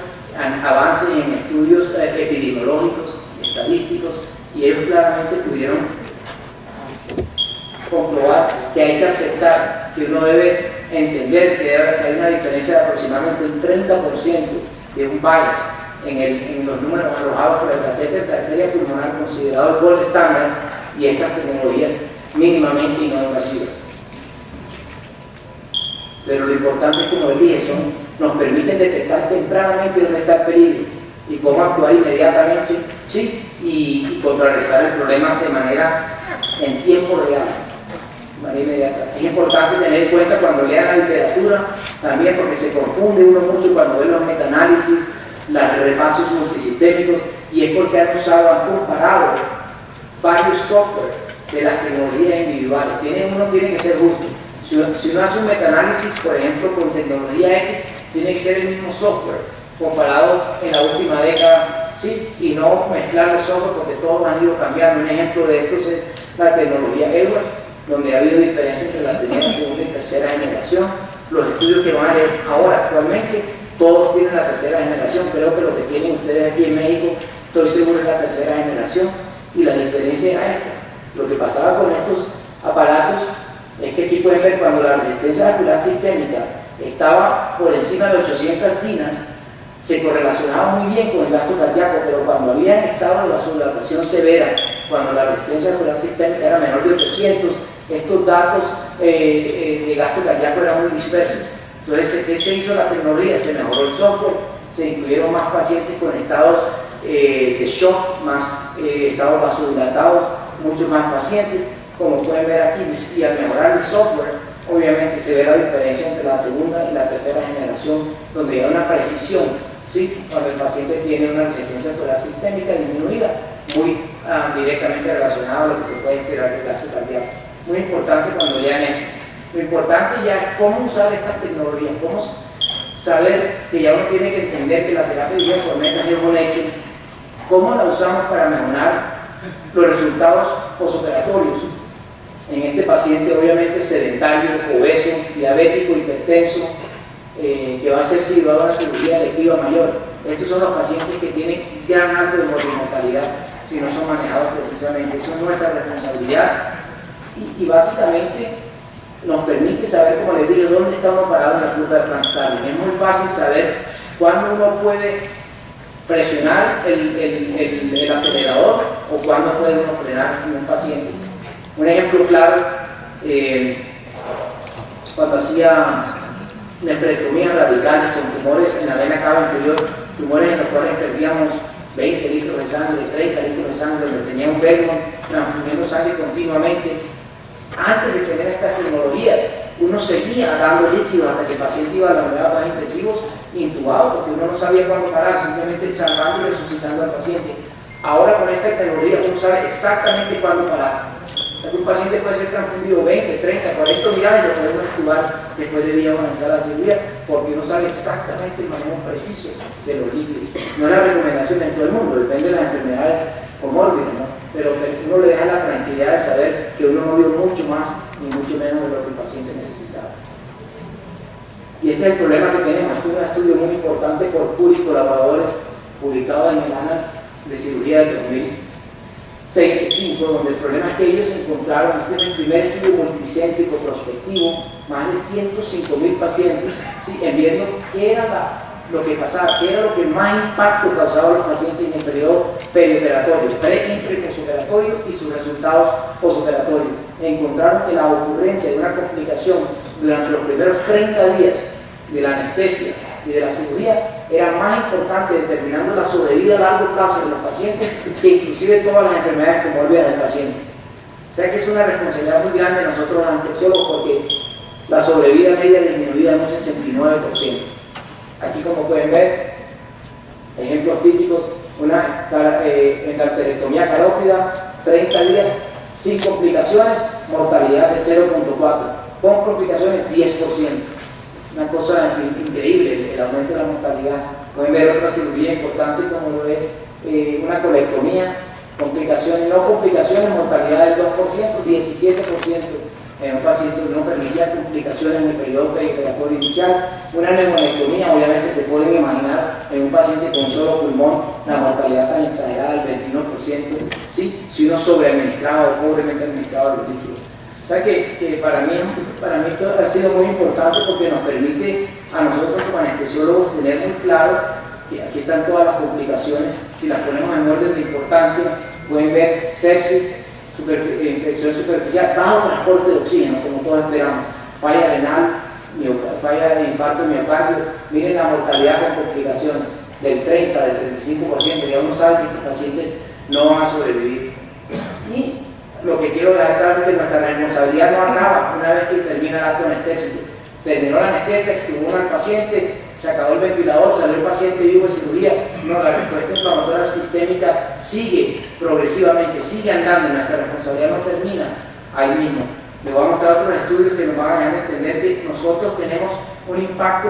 S5: avances en estudios epidemiológicos, estadísticos, y ellos claramente pudieron comprobar que hay que aceptar, que uno debe entender que hay una diferencia de aproximadamente un 30% de un bias en los números arrojados por el catéter de arteria pulmonar considerado el gold estándar y estas tecnologías mínimamente no invasivas. Pero lo importante es, como les dije, nos permiten detectar tempranamente dónde está el peligro y cómo actuar inmediatamente, ¿sí? y contrarrestar el problema de manera en tiempo real, de manera inmediata. Es importante tener en cuenta cuando lean la literatura también, porque se confunde uno mucho cuando ve los metaanálisis, los repasos multisistémicos, y es porque han comparado varios software de las tecnologías individuales. Uno tiene que ser justo. Si uno hace un metaanálisis, por ejemplo, con tecnología X, tiene que ser el mismo software comparado en la última década, ¿sí? Y no mezclar los software porque todos han ido cambiando. Un ejemplo de estos es la tecnología Edwards, donde ha habido diferencia entre la primera, segunda y tercera generación. Los estudios que van a leer ahora actualmente, todos tienen la tercera generación. Creo que lo que tienen ustedes aquí en México, estoy seguro es la tercera generación, y la diferencia era esta. Lo que pasaba con estos aparatos es que aquí pueden ver cuando la resistencia vascular sistémica estaba por encima de 800 dinas, se correlacionaba muy bien con el gasto cardíaco, pero cuando había estado de vasodilatación severa, cuando la resistencia vascular sistémica era menor de 800, estos datos de gasto cardíaco eran muy dispersos. Entonces, ¿qué se hizo la tecnología? Se mejoró el software, se incluyeron más pacientes con estados de shock, más estados vasodilatados, muchos más pacientes, como pueden ver aquí, y al mejorar el software, obviamente se ve la diferencia entre la segunda y la tercera generación, donde hay una precisión, ¿sí? Cuando el paciente tiene una resistencia vascular sistémica disminuida, muy directamente relacionada a lo que se puede esperar del gasto cardíaco. Muy importante cuando lean esto. Lo importante ya es cómo usar estas tecnologías, cómo saber que ya uno tiene que entender que la terapia de bioformetas es un hecho, cómo la usamos para mejorar los resultados postoperatorios. En este paciente obviamente sedentario, obeso, diabético, hipertenso, que va a ser situado a una cirugía electiva mayor. Estos son los pacientes que tienen gran alto de mortalidad si no son manejados precisamente. Eso es nuestra responsabilidad y básicamente nos permite saber, como les digo, dónde estamos parados en la curva de Frank Starling. Es muy fácil saber cuándo uno puede presionar el acelerador o cuándo puede uno frenar en un paciente. Un ejemplo claro, cuando hacía nefrectomías radicales con tumores en la vena cava inferior, tumores en los cuales perdíamos 20 litros de sangre, 30 litros de sangre, donde tenía un Belmont transfundiendo sangre continuamente. Antes de tener estas tecnologías, uno seguía dando líquidos hasta que el paciente iba a la unidad de cuidados intensivos intubado, porque uno no sabía cuándo parar, simplemente salvando y resucitando al paciente. Ahora con esta tecnología uno sabe exactamente cuándo parar. Un paciente puede ser transfundido 20, 30, 40 unidades y lo podemos intubar después de días avanzar la cirugía, porque uno sabe exactamente el manejo preciso de los líquidos. No es la recomendación en todo el mundo, depende de las enfermedades comórbidas, ¿no? Pero uno le deja la tranquilidad de saber que uno no dio mucho más ni mucho menos de lo que el paciente necesitaba. Y este es el problema que tenemos. Este es un estudio muy importante por Puri y colaboradores, publicado en el Annals de Cirugía del 2005, donde el problema es que ellos encontraron, este es el primer estudio multicéntrico prospectivo, más de 105.000 pacientes, ¿sí? Viendo qué era lo que pasaba, qué era lo que más impacto causaba a los pacientes en el periodo perioperatorio, pre, intra y posoperatorio, y sus resultados posoperatorios. Encontraron que la ocurrencia de una complicación durante los primeros 30 días de la anestesia y de la cirugía era más importante determinando la sobrevida a largo plazo de los pacientes que inclusive todas las enfermedades comórbidas del paciente. O sea que es una responsabilidad muy grande de nosotros los anestesiólogos, porque la sobrevida media disminuida es un 69%. Aquí, como pueden ver, ejemplos típicos, una endarterectomía carótida, 30 días sin complicaciones, mortalidad de 0.4, con complicaciones 10%. Una cosa increíble, el aumento de la mortalidad. Pueden ver otra cirugía importante como lo es una colectomía, complicaciones, no complicaciones, mortalidad del 2%, 17%. En un paciente que no permitía complicaciones en el periodo perioperatorio inicial. Una neumonectomía, obviamente se pueden imaginar en un paciente con solo pulmón la mortalidad tan exagerada del 21%, ¿sí? Si uno sobreadministrado o pobremente administrado los líquidos. O sea que para mí esto ha sido muy importante porque nos permite a nosotros como anestesiólogos tener muy claro que aquí están todas las complicaciones. Si las ponemos en orden de importancia, pueden ver sepsis, infección superficial, bajo transporte de oxígeno, como todos esperamos, falla renal, falla de infarto de miocardio. Miren la mortalidad con complicaciones del 30, del 35%. Ya uno sabe que estos pacientes no van a sobrevivir. Y lo que quiero dejar claro es que nuestra responsabilidad no acaba una vez que termina el acto anestésico. Terminó la anestesia, extubó al paciente, se acabó el ventilador, salió el paciente vivo de cirugía. No, la respuesta inflamatoria sistémica sigue progresivamente, sigue andando, y nuestra responsabilidad no termina ahí mismo. Les voy a mostrar otros estudios que nos van a dejar entender que nosotros tenemos un impacto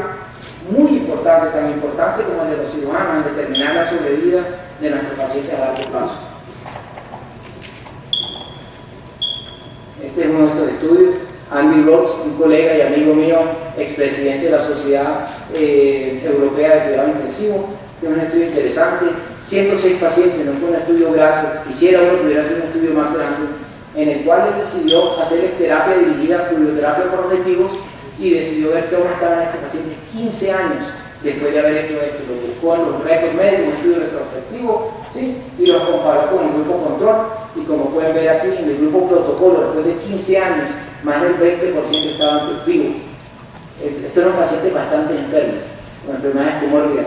S5: muy importante, tan importante como el de los cirujanos, en determinar la sobrevida de nuestros pacientes a largo plazo. Este es uno de estos estudios. Andy Rhodes, un colega y amigo mío, expresidente de la Sociedad Europea de Cuidado Intensivo, tiene un estudio interesante, 106 pacientes, no fue un estudio grande, quisiera uno que hubiera sido un estudio más grande, en el cual él decidió hacer terapia dirigida, fluidoterapia por objetivos, y decidió ver cómo estaban estos pacientes 15 años después de haber hecho esto. Lo buscó en los récords médicos, un estudio retrospectivo, ¿sí? Y los comparó con el grupo control, y como pueden ver aquí, en el grupo protocolo, después de 15 años, más del 20% estaban vivos. Estos eran pacientes bastante enfermos, con enfermedades comórbidas.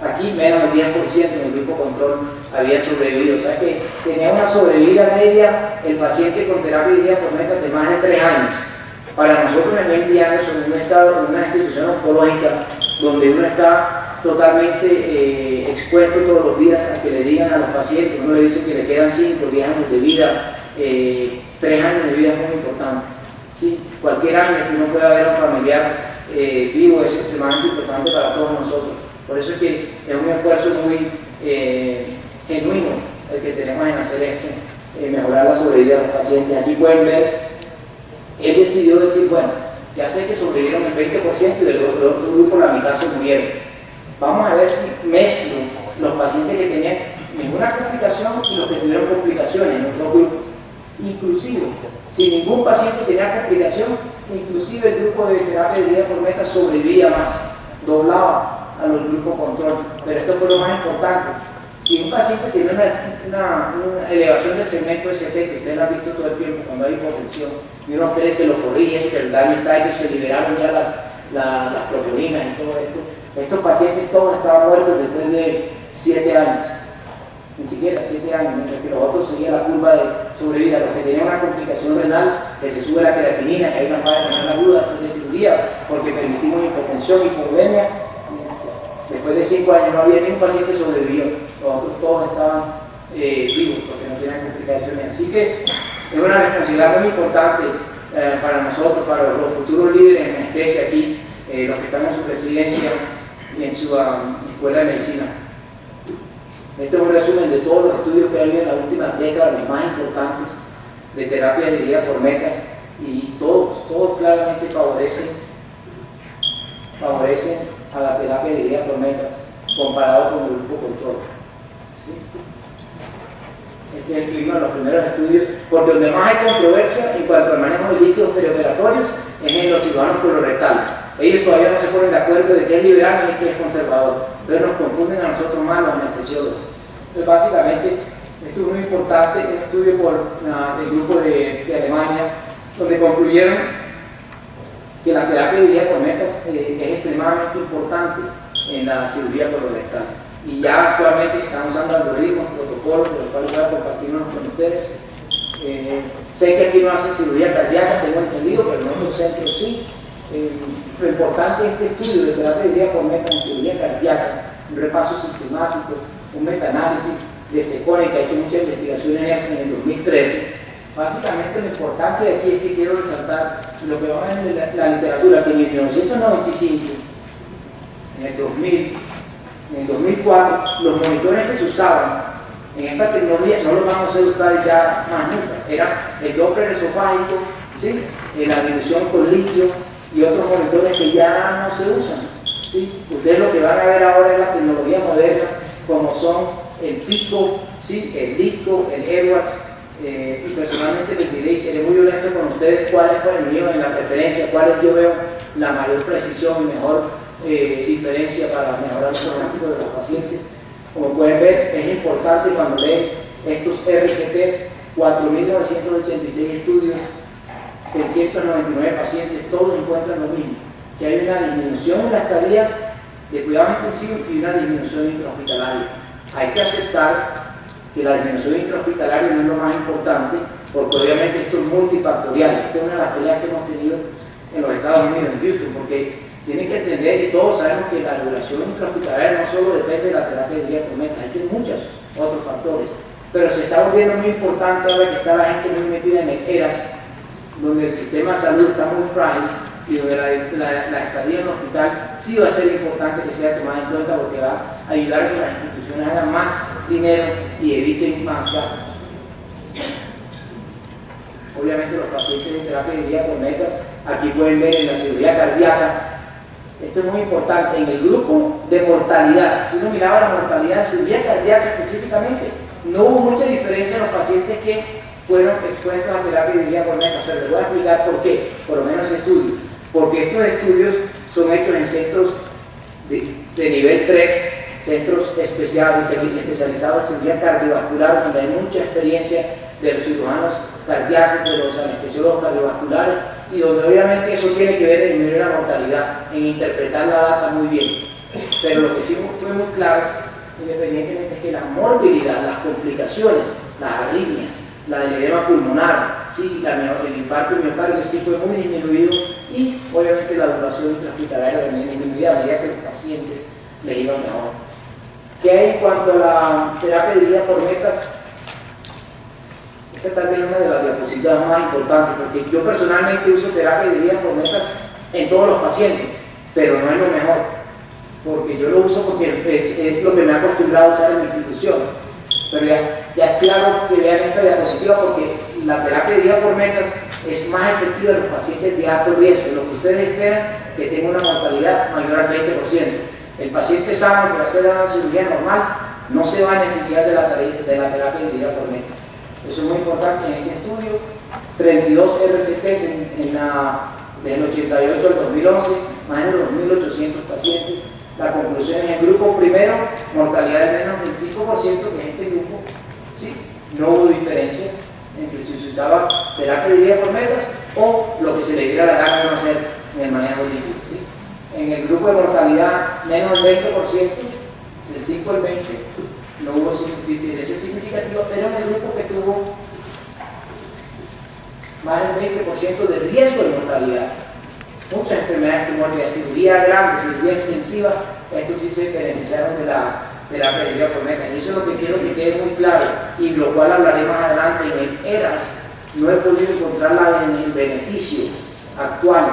S5: Aquí menos del 10% en el grupo control habían sobrevivido, o sea que tenía una sobrevida media el paciente con terapia dirigida por metas de más de 3 años. Para nosotros en MD Anderson, en una institución oncológica donde uno está totalmente expuesto todos los días a que le digan a los pacientes, uno le dice que le quedan 5 o 10 años de vida, 3 años de vida es muy importante. ¿Sí? Cualquier año que uno pueda ver a un familiar vivo es extremadamente importante para todos nosotros. Por eso es que es un esfuerzo muy genuino el que tenemos en hacer esto, mejorar la sobrevida de los pacientes. Aquí pueden ver, él decidió decir, bueno, ya sé que sobrevivieron el 20% y del otro grupo la mitad se murieron. Vamos a ver si mezclo los pacientes que tenían ninguna complicación y los que tuvieron complicaciones en los dos grupos. Inclusive, si ningún paciente tenía complicación, inclusive el grupo de terapia dirigida por metas sobrevivía más, doblaba a los grupos control. Pero esto fue lo más importante. Si un paciente tiene una elevación del segmento ST, que ustedes lo han visto todo el tiempo cuando hay hipotensión, y uno cree que lo corrige, que el daño está hecho, se liberaron ya las troponinas y todo esto, estos pacientes todos estaban muertos después de 7 años. Ni siquiera 7 años, mientras que los otros seguían la curva de sobrevida. Los que tenían una complicación renal, que se sube la creatinina, que hay una falla renal aguda después de cirugía, porque permitimos hipotensión, hipovolemia, después de 5 años no había ningún paciente que sobrevivió. Los otros todos estaban vivos porque no tenían complicaciones. Así que es una responsabilidad muy importante para nosotros, para los futuros líderes en anestesia aquí, los que están en su residencia y en su escuela de medicina. Este es un resumen de todos los estudios que hay en la última década, los más importantes, de terapia dirigida por metas, y todos claramente favorecen a la terapia dirigida por metas comparado con el grupo control. ¿Sí? Este es el clima de los primeros estudios, porque donde más hay controversia en cuanto al manejo de líquidos perioperatorios es en los cirujanos colorectales. Ellos todavía no se ponen de acuerdo de qué es liberal y qué es conservador. Entonces nos confunden a nosotros más los anestesiólogos. Entonces básicamente, esto es muy importante, un estudio por el grupo de Alemania, donde concluyeron que la terapia dirigida por metas es extremadamente importante en la cirugía colorectal. Y ya actualmente se están usando algoritmos, protocolos, de los cuales voy a compartirlos con ustedes. Sé que aquí no hacen cirugía cardíaca, tengo entendido, pero en otros centros sí. Lo importante de este estudio de terapia dirigida por metas en cirugía cardíaca, un repaso sistemático, un metaanálisis de Secone, que ha hecho mucha investigación en esto en el 2013. Básicamente lo importante de aquí es que quiero resaltar lo que va a ver en la literatura, que en 1995, en el 2000, en el 2004, los monitores que se usaban en esta tecnología no los vamos a usar ya más nunca. Era el Doppler esofágico, ¿sí? La dilución con litio y otros monitores que ya no se usan. ¿Sí? Ustedes lo que van a ver ahora es la tecnología moderna, como son el Pico, ¿sí? El Litco, el Edwards, y personalmente les diré y seré muy honesto con ustedes cuál es por el mío en la preferencia, cuál es yo veo la mayor precisión y mejor diferencia para mejorar el pronóstico de los pacientes. Como pueden ver, es importante cuando leen estos RCTs, 4.986 estudios, 699 pacientes, todos encuentran lo mismo, que hay una disminución en la estadía de cuidados intensivos y una disminución intrahospitalaria. Hay que aceptar que la disminución intrahospitalaria no es lo más importante, porque obviamente esto es multifactorial. Esta es una de las peleas que hemos tenido en los Estados Unidos, en Houston, porque tienen que entender, y todos sabemos que la duración intrahospitalaria no solo depende de la terapia dirigida por metas, hay muchos otros factores, pero se está volviendo muy importante ahora que está la gente muy metida en el ERAS, donde el sistema de salud está muy frágil, y donde la estadía en el hospital sí va a ser importante que sea tomada en cuenta, porque va a ayudar a que las instituciones hagan más dinero y eviten más gastos. Obviamente los pacientes de terapia de día por metas, aquí pueden ver en la cirugía cardíaca, esto es muy importante, en el grupo de mortalidad, si uno miraba la mortalidad de cirugía cardíaca específicamente, no hubo mucha diferencia en los pacientes que fueron expuestos a terapia de día por metas, pero les voy a explicar por qué, por lo menos estudios, porque estos estudios son hechos en centros de nivel 3, centros especializados en cirugía cardiovascular, donde hay mucha experiencia de los cirujanos cardíacos, de los anestesiólogos cardiovasculares, y donde obviamente eso tiene que ver en disminuir la mortalidad, en interpretar la data muy bien. Pero lo que sí fue muy claro, independientemente, es que la morbilidad, las complicaciones, las arritmias, del edema pulmonar, sí, el infarto y miocardio sí fue muy disminuido, y obviamente la duración intrahospitalaria también disminuida a medida que los pacientes les iban mejor. ¿Qué hay en cuanto a la terapia de día por metas? Esta tal vez es una de las diapositivas más importantes, porque yo personalmente uso terapia de día por metas en todos los pacientes, pero no es lo mejor, porque yo lo uso porque es lo que me he acostumbrado a usar en mi institución. Pero ya es claro que vean esta diapositiva, porque la terapia de día por metas es más efectiva en los pacientes de alto riesgo, lo que ustedes esperan que tenga una mortalidad mayor al 20%. El paciente sano que va a hacer una cirugía normal no se va a beneficiar de la terapia de día por metas. Eso es muy importante en este estudio. 32 RCTs desde el 88 al 2011, más de 2.800 pacientes. La conclusión es: el grupo primero, mortalidad de menos del 5%, que en este grupo, sí, no hubo diferencia entre si se usaba terapia de día por metas o lo que se le diera la gana de hacer en el manejo líquido. ¿Sí? En el grupo de mortalidad, menos del 20%, del 5 al 20%, no hubo diferencia significativa, pero en el grupo que tuvo más del 20% de riesgo de mortalidad, muchas enfermedades tumorales, cirugía grande, cirugía extensiva, estos sí se beneficiaron de la terapia de día por metas. Y eso es lo que quiero que quede muy claro, y lo cual hablaré más adelante. En el ERAS no he podido encontrar el beneficio actual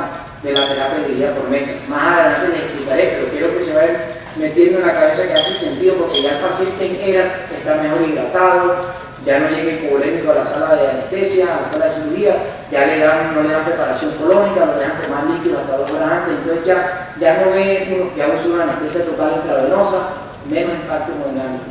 S5: de la terapia de día por metas. Más adelante les explicaré, pero quiero que se vayan metiendo en la cabeza que hace sentido, porque ya el paciente en ERAS está mejor hidratado, ya no llega hipovolémico a la sala de anestesia, a la sala de cirugía, ya no le dan preparación colónica, lo dejan tomar líquidos hasta 2 horas antes, entonces ya no ve ya usa una anestesia total intravenosa, menos impacto hemodinámico.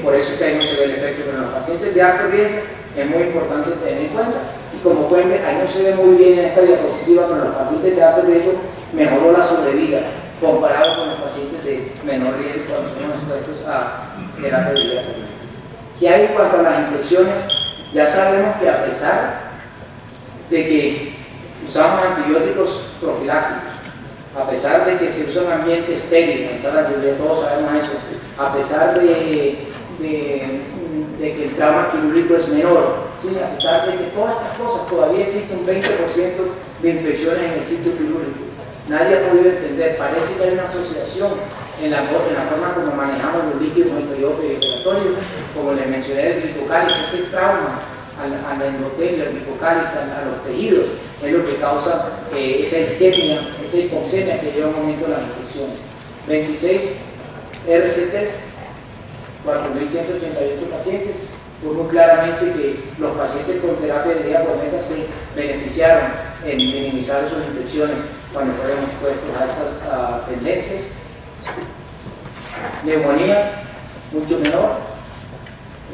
S5: Por eso es que ahí no se ve el efecto, pero en los pacientes de alto riesgo es muy importante tener en cuenta, y como pueden ver, ahí no se ve muy bien en esta diapositiva, pero en los pacientes de alto riesgo mejoró la sobrevida comparado con los pacientes de menor riesgo cuando son expuestos a terapia de día por metas. ¿Qué hay en cuanto a las infecciones? Ya sabemos que a pesar de que usamos antibióticos profilácticos, a pesar de que se usa un ambiente estéril en salas de cirugía, todos sabemos eso, a pesar de que el trauma quirúrgico es menor, ¿sí? A pesar de que todas estas cosas, todavía existe un 20% de infecciones en el sitio quirúrgico. Nadie ha podido entender, parece que hay una asociación en la forma como manejamos los líquidos en el periodo perioperatorio, como les mencioné, el ricocálice, ese trauma al endotelio, al ricocálice, a los tejidos, es lo que causa esa isquemia, esa hipoxemia que lleva un momento a las infecciones. 26 RCTs, 4.188 pacientes. Fue muy claramente que los pacientes con terapia de día por metas se beneficiaron en minimizar sus infecciones cuando fueron expuestos a estas tendencias. Neumonía, mucho menor.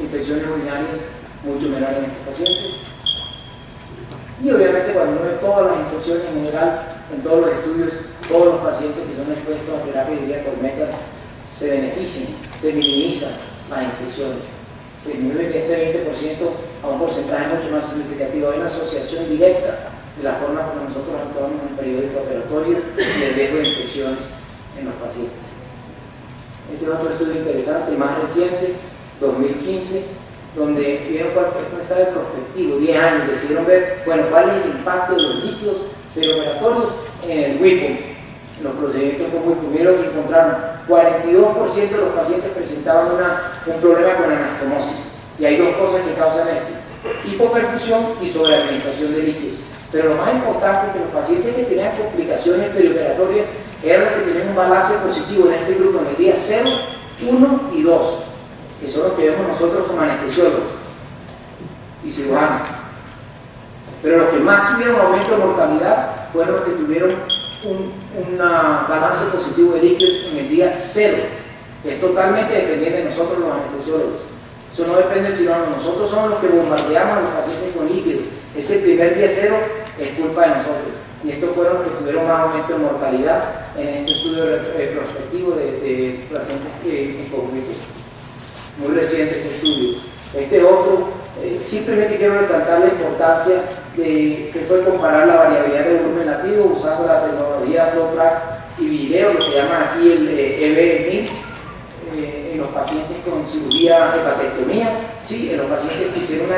S5: Infecciones urinarias, mucho menor en estos pacientes. Y obviamente cuando uno ve todas las infecciones en general, en todos los estudios, todos los pacientes que son expuestos a terapia de día por metas se benefician, se minimizan las infecciones. Se disminuye de este 20% a un porcentaje mucho más significativo. Hay una asociación directa de la forma como nosotros actuamos en el periodo operatorio y el riesgo de infecciones en los pacientes. Este es otro estudio interesante, más reciente, 2015, donde vieron cuál fue el estado prospectivo, 10 años, decidieron ver, bueno, cuál es el impacto de los líquidos perioperatorios en el WIPO, en los procedimientos con WIPO. Vieron que encontraron 42% de los pacientes presentaban un problema con anastomosis. Y hay dos cosas que causan esto: hipoperfusión y sobreadministración de líquidos. Pero lo más importante es que los pacientes que tenían complicaciones perioperatorias eran los que tenían un balance positivo en este grupo en el día 0, 1 y 2, que son los que vemos nosotros como anestesiólogos y cirujanos. Pero los que más tuvieron aumento de mortalidad fueron los que tuvieron un balance positivo de líquidos en el día 0. Es totalmente dependiente de nosotros los anestesiólogos. Eso no depende del cirujano. Nosotros somos los que bombardeamos a los pacientes con líquidos. Ese primer día 0 es culpa de nosotros. Y estos fueron los que tuvieron más aumento de mortalidad en este estudio prospectivo de pacientes con líquidos. Muy reciente ese estudio. Este otro, simplemente quiero resaltar la importancia de que fue comparar la variabilidad de volumen latido usando la tecnología FlowTrack y video, lo que llaman aquí el EB1000, en los pacientes con cirugía hepatectomía, sí, en los pacientes que hicieron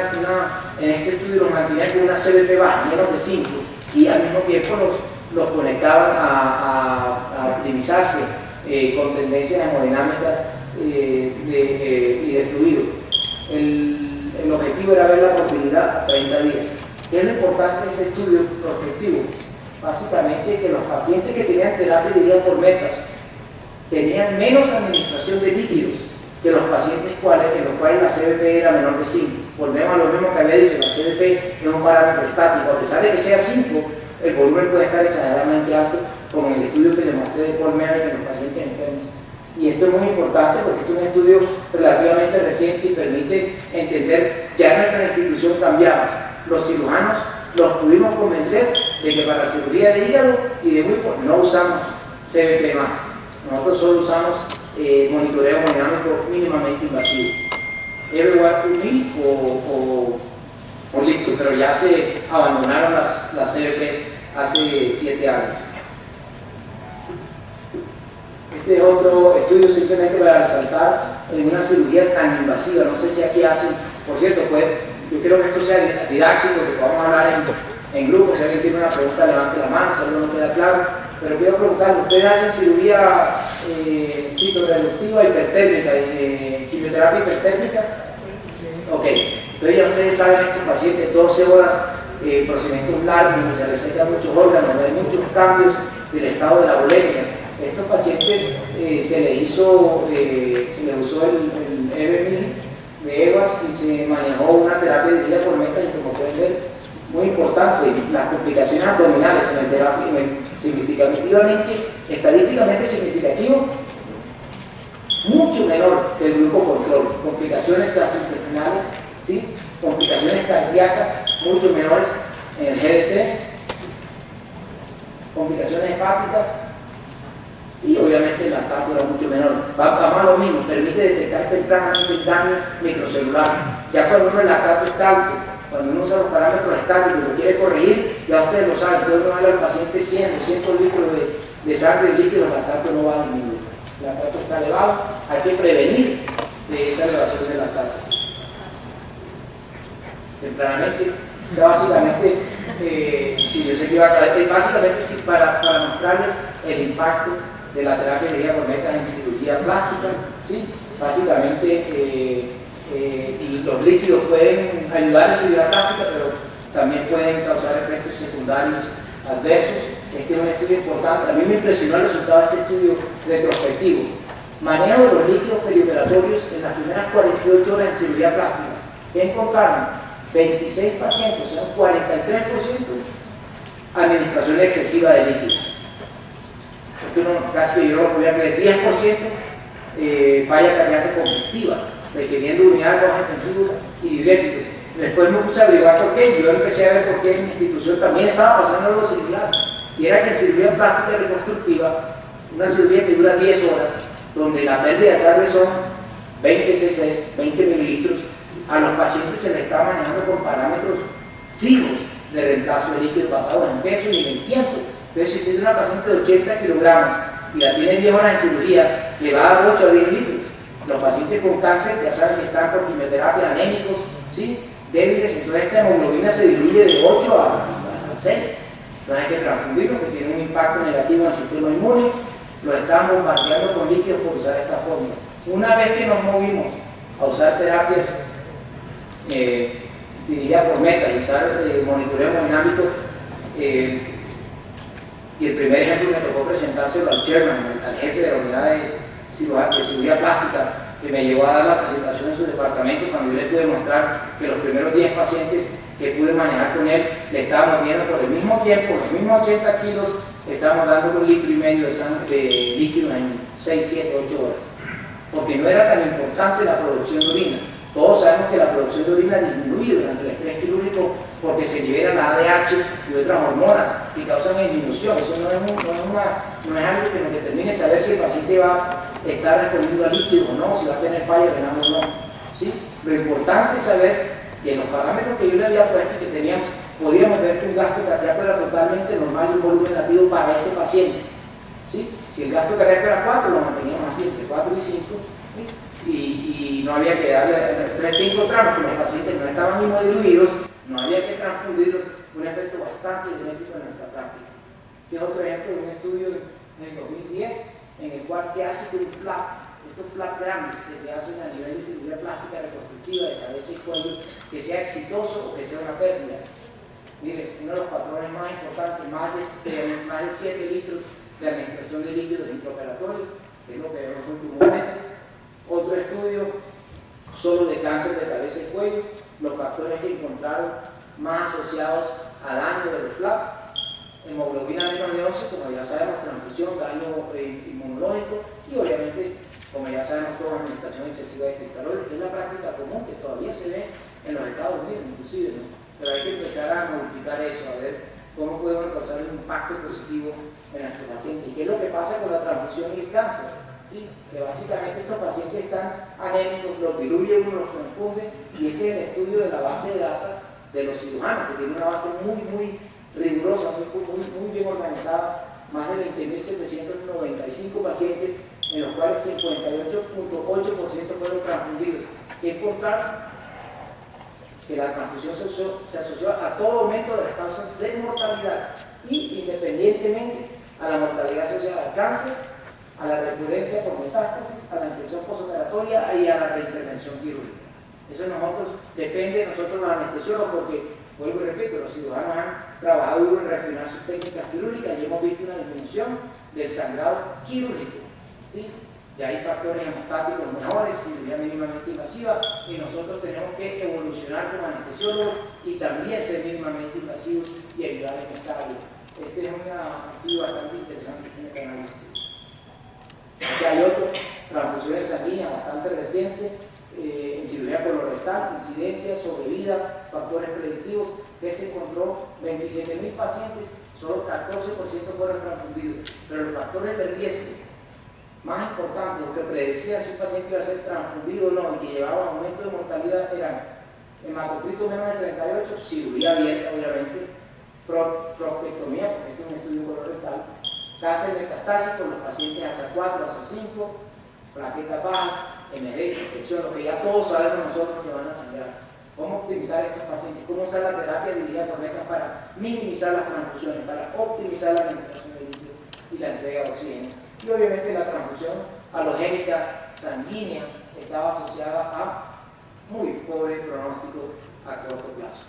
S5: en este estudio los mantenían con una CBP baja, menos de 5, y al mismo tiempo los conectaban a optimizarse con tendencias hemodinámicas y de fluido. El objetivo era ver la movilidad a 30 días. ¿Qué es lo importante de este estudio prospectivo? Básicamente que los pacientes que tenían terapia dirigida por metas tenían menos administración de líquidos que los pacientes en los cuales la CBP era menor de 5. Volvemos a lo mismo que había dicho, la CBP no es un parámetro estático, a pesar de que sea 5, el volumen puede estar exageradamente alto, como en el estudio que le mostré de Paul Merrick en los pacientes enfermos. Y esto es muy importante porque esto es un estudio relativamente reciente y permite entender, ya en nuestra institución cambiamos. Los cirujanos los pudimos convencer de que para cirugía de hígado y de hueco no usamos CBP más. Nosotros solo usamos monitoreo hemodinámico mínimamente invasivo. EB1000 o listo, pero ya se abandonaron las CBPs hace 7 años. Este es otro estudio simplemente para resaltar en una cirugía tan invasiva. No sé si aquí hacen, por cierto, pues, yo quiero que esto sea didáctico, que podamos hablar en grupo. Si alguien tiene una pregunta, levante la mano, si algo no queda claro. Pero quiero preguntarle, ¿ustedes hacen cirugía citoreductiva hipertérmica, quimioterapia hipertérmica? Ok, entonces ya ustedes saben, estos pacientes 12 horas, procedimientos largos, donde se resecan muchos órganos, donde hay muchos cambios del estado de la bulimia. Estos pacientes se les usó el EB1000 de EVAS y se manejó una terapia dirigida por metas y, como pueden ver, muy importante, las complicaciones abdominales en la terapia, significativamente, estadísticamente significativo, mucho menor que el grupo control. Complicaciones gastrointestinales, ¿sí? Complicaciones cardíacas mucho menores en el GDT, complicaciones hepáticas y obviamente la lactancia mucho menor. Va a lo mismo, permite detectar tempranamente el daño microcelular. Ya cuando uno el lactato está alto, cuando uno usa los parámetros estáticos y lo quiere corregir, ya ustedes lo saben, puede darle al paciente 100, 200 litros de sangre y líquido, el lactato no va a disminuir. El lactato está elevado, hay que prevenir de esa elevación del lactato. Tempranamente, ya básicamente, sí, yo sé que básicamente sí, para mostrarles el impacto de la terapia dirigida por metas en cirugía plástica, ¿sí? Básicamente, y los líquidos pueden ayudar en cirugía plástica, pero también pueden causar efectos secundarios adversos. Este es un estudio importante. A mí me impresionó el resultado de este estudio retrospectivo. Manejo de los líquidos perioperatorios en las primeras 48 horas en cirugía plástica. ¿Qué encontraron? 26 pacientes, o sea, un 43%, administración excesiva de líquidos. Esto no, casi que yo lo podía creer, 10% falla cardíaca congestiva, requiriendo unidades de bajo intensivos y diuréticos. Después me puse a averiguar por qué, yo empecé a ver por qué en mi institución también estaba pasando algo similar. Y era que en cirugía plástica reconstructiva, una cirugía que dura 10 horas, donde la pérdida de sangre son 20 cc, 20 mililitros, a los pacientes se les está manejando con parámetros fijos de reemplazo de líquidos basados en peso y en el tiempo. Entonces, si tiene una paciente de 80 kilogramos y la tiene 10 horas en cirugía, le va a dar 8 a 10 litros. Los pacientes con cáncer ya saben que están por quimioterapia, anémicos, ¿sí? Débiles, entonces esta hemoglobina se diluye de 8 a 6. Entonces hay que transfundirlo, que tiene un impacto negativo en el sistema inmune. Lo están bombardeando con líquidos por usar esta fórmula. Una vez que nos movimos a usar terapias dirigidas por metas y usar monitoreo hemodinámico Y el primer ejemplo me tocó presentárselo al chairman, al jefe de la unidad de cirugía plástica, que me llevó a dar la presentación en su departamento cuando yo le pude mostrar que los primeros 10 pacientes que pude manejar con él le estábamos viendo por el mismo tiempo, los mismos 80 kilos, le estábamos dando 1,5 litros de sangre, de líquidos en 6, 7, 8 horas. Porque no era tan importante la producción de orina. Todos sabemos que la producción de orina disminuye durante el estrés quirúrgico porque se libera la ADH y otras hormonas que causan disminución. Eso no es algo que nos determine saber si el paciente va a estar respondiendo a líquido o no, si va a tener falla renal o no. ¿Sí? Lo importante es saber que en los parámetros que yo le había puesto y que teníamos, podíamos ver que un gasto cardíaco era totalmente normal y un volumen latido para ese paciente. ¿Sí? Si el gasto cardíaco era 4, lo manteníamos así, entre 4 y 5, ¿sí? Y no había que darle, entonces que encontramos que los pacientes no estaban hemodiluidos, no había que transfundirlos, un efecto bastante benéfico en nuestra práctica. Este es otro ejemplo de un estudio en el 2010, en el cual que hace que un flap, estos flaps grandes que se hacen a nivel de cirugía plástica reconstructiva de cabeza y cuello, que sea exitoso o que sea una pérdida. Mire, uno de los patrones más importantes, más de 7 litros de administración de líquidos intraoperatorios, que es lo que vemos muy comúnmente. Otro estudio solo de cáncer de cabeza y cuello, los factores que encontraron más asociados a daño del flap, hemoglobina menos de 11, como ya sabemos, transfusión, daño inmunológico y obviamente, como ya sabemos todos, administración excesiva de cristaloides, que es la práctica común que todavía se ve en los Estados Unidos inclusive, ¿no? Pero hay que empezar a modificar eso, a ver cómo podemos causar un impacto positivo en nuestros pacientes. ¿Y qué es lo que pasa con la transfusión y el cáncer? ¿Sí? Que básicamente estos pacientes están anémicos, los diluye uno, los confunde, y este es el estudio de la base de datos de los cirujanos, que tiene una base muy rigurosa, muy bien organizada, más de 20.795 pacientes, en los cuales 58.8% fueron transfundidos. ¿Qué encontraron? Que la transfusión se asoció a todo aumento de las causas de mortalidad y independientemente a la mortalidad asociada al cáncer, a la recurrencia por metástasis, a la infección postoperatoria y a la reintervención quirúrgica. Eso depende de nosotros los anestesiólogos, porque, vuelvo y repito, los cirujanos han trabajado duro en refinar sus técnicas quirúrgicas y hemos visto una disminución del sangrado quirúrgico. ¿Sí? Ya hay factores hemostáticos mejores, cirugía mínimamente invasiva, y nosotros tenemos que evolucionar como anestesiólogos y también ser mínimamente invasivos y ayudar en esta área. Este es un estudio bastante interesante que tiene que analizar. Aquí hay otro, transfusiones sanguíneas bastante recientes, en cirugía colorectal, incidencia, sobrevida, factores predictivos, que se encontró 27.000 pacientes, solo 14% fueron transfundidos, pero los factores de riesgo más importantes, lo que predecía si un paciente iba a ser transfundido o no, y que llevaba aumento de mortalidad, eran hematocrito menos de 38, cirugía abierta obviamente, prostatectomía, porque este es un estudio colorectal, cáncer metastásico, los pacientes ASA 4, ASA 5, plaquetas bajas, emergencia, infección, lo que ya todos sabemos nosotros que van a sangrar. ¿Cómo optimizar a estos pacientes? ¿Cómo usar la terapia dirigida por metas para minimizar las transfusiones, para optimizar la administración de líquidos y la entrega de oxígeno? Y obviamente la transfusión halogénica sanguínea estaba asociada a muy pobre pronóstico a corto plazo.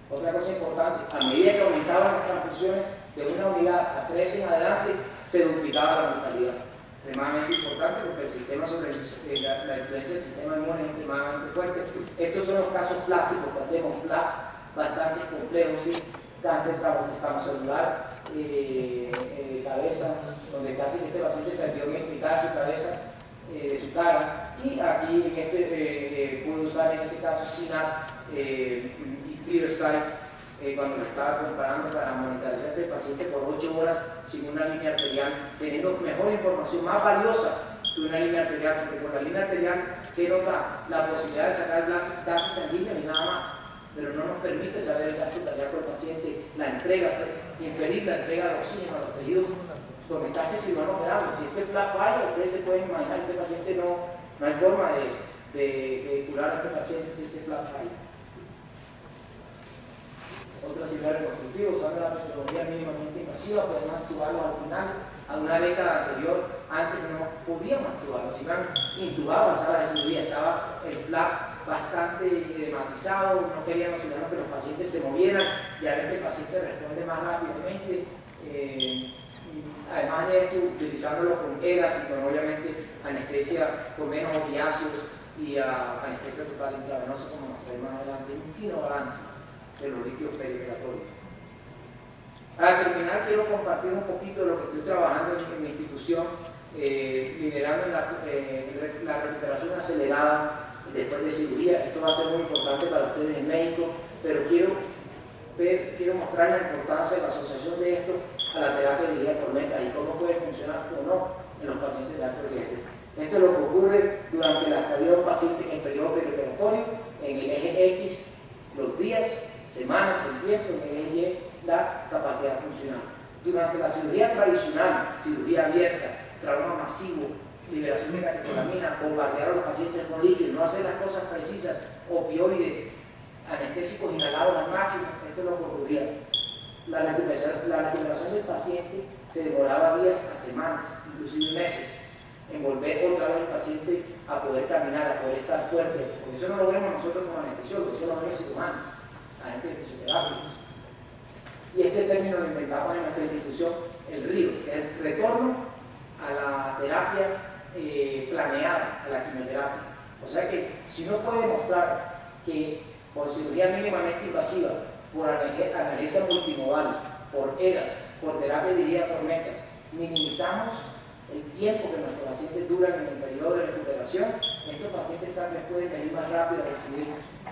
S5: Otra cosa importante, a medida que aumentaban las transfusiones de una unidad a 3 en adelante, se duplicaba la mortalidad. Extremadamente importante porque el sistema la influencia del sistema inmune es extremadamente fuerte. Estos son los casos plásticos que hacemos, FLAP, bastante complejos, ¿sí? Cáncer celular, cabeza, donde casi este paciente perdió mitad de su cabeza, de su cara, y aquí en este pude usar en ese caso SYNAPT y ClearSight cuando lo estaba comparando para monitorizar a este paciente por 8 horas sin una línea arterial, teniendo mejor información, más valiosa que una línea arterial, porque por la línea arterial te nota la posibilidad de sacar gases sanguíneos y nada más, pero no nos permite saber el gasto cardíaco del paciente, la entrega, inferir la entrega de oxígeno a los tejidos donde está este cirujano operable. Si este flap falla, ustedes se pueden imaginar que este paciente no hay forma de curar a este paciente si ese flap falla. Otros cirugías reconstructivas, usando la tecnología mínimamente invasiva, podemos actuarlos al final. A una década anterior, antes no podíamos actuarlos, si iban intubados a la sala de cirugía, estaba el flap bastante edematizado, no queríamos que los pacientes se movieran, ya ven que el paciente responde más rápidamente. Además de esto, utilizándolo con ERAS y con obviamente anestesia con menos opiáceos y anestesia total intravenosa, como mostraré más adelante, un fino balance de los líquidos perioperatorios. Para terminar, quiero compartir un poquito de lo que estoy trabajando en mi institución, liderando en la recuperación acelerada después de cirugía. Esto va a ser muy importante para ustedes en México, pero quiero mostrar la importancia de la asociación de esto a la terapia de guía por metas y cómo puede funcionar o no en los pacientes de alto riesgo. Esto es lo que ocurre durante la estadía de un paciente en el periodo perioperatorio, en el eje X, los días, semanas, el tiempo, en el eje Y, la capacidad funcional. Durante la cirugía tradicional, cirugía abierta, trauma masivo, liberación de catecolamina, bombardear a los pacientes con líquidos, no hacer las cosas precisas, opioides, anestésicos inhalados al máximo, esto es lo que ocurría. La recuperación del paciente se demoraba días a semanas, inclusive meses, en volver otra vez al paciente a poder caminar, a poder estar fuerte, porque eso no lo vemos nosotros como anestesiólogos, eso lo vemos cirujanos, la gente de fisioterapia. Y este término lo inventamos en nuestra institución, el RIO, que es el retorno a la terapia planeada, a la quimioterapia. O sea que si uno puede demostrar que por cirugía mínimamente invasiva, por analgesia multimodal, por ERAS, por terapia dirigida por metas, minimizamos el tiempo que nuestros pacientes duran en el periodo de recuperación, estos pacientes tal vez pueden venir más rápido a recibir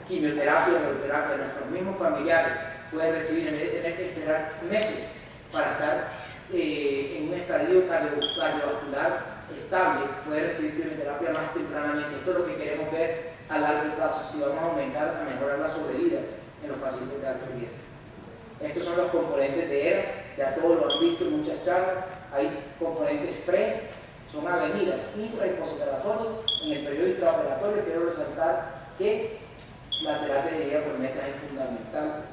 S5: quimioterapia o radioterapia. Nuestros mismos familiares pueden recibir, en vez de tener que esperar meses para estar en un estadio cardiovascular estable, pueden recibir quimioterapia más tempranamente. Esto es lo que queremos ver a largo plazo, si vamos a aumentar, a mejorar la sobrevida en los pacientes de alto riesgo. Estos son los componentes de ERAS, ya todos lo han visto en muchas charlas. Hay componentes pre, son avenidas intra y postoperatorios. En el periodo intraoperatorio quiero resaltar que la terapia de guía por metas es fundamental.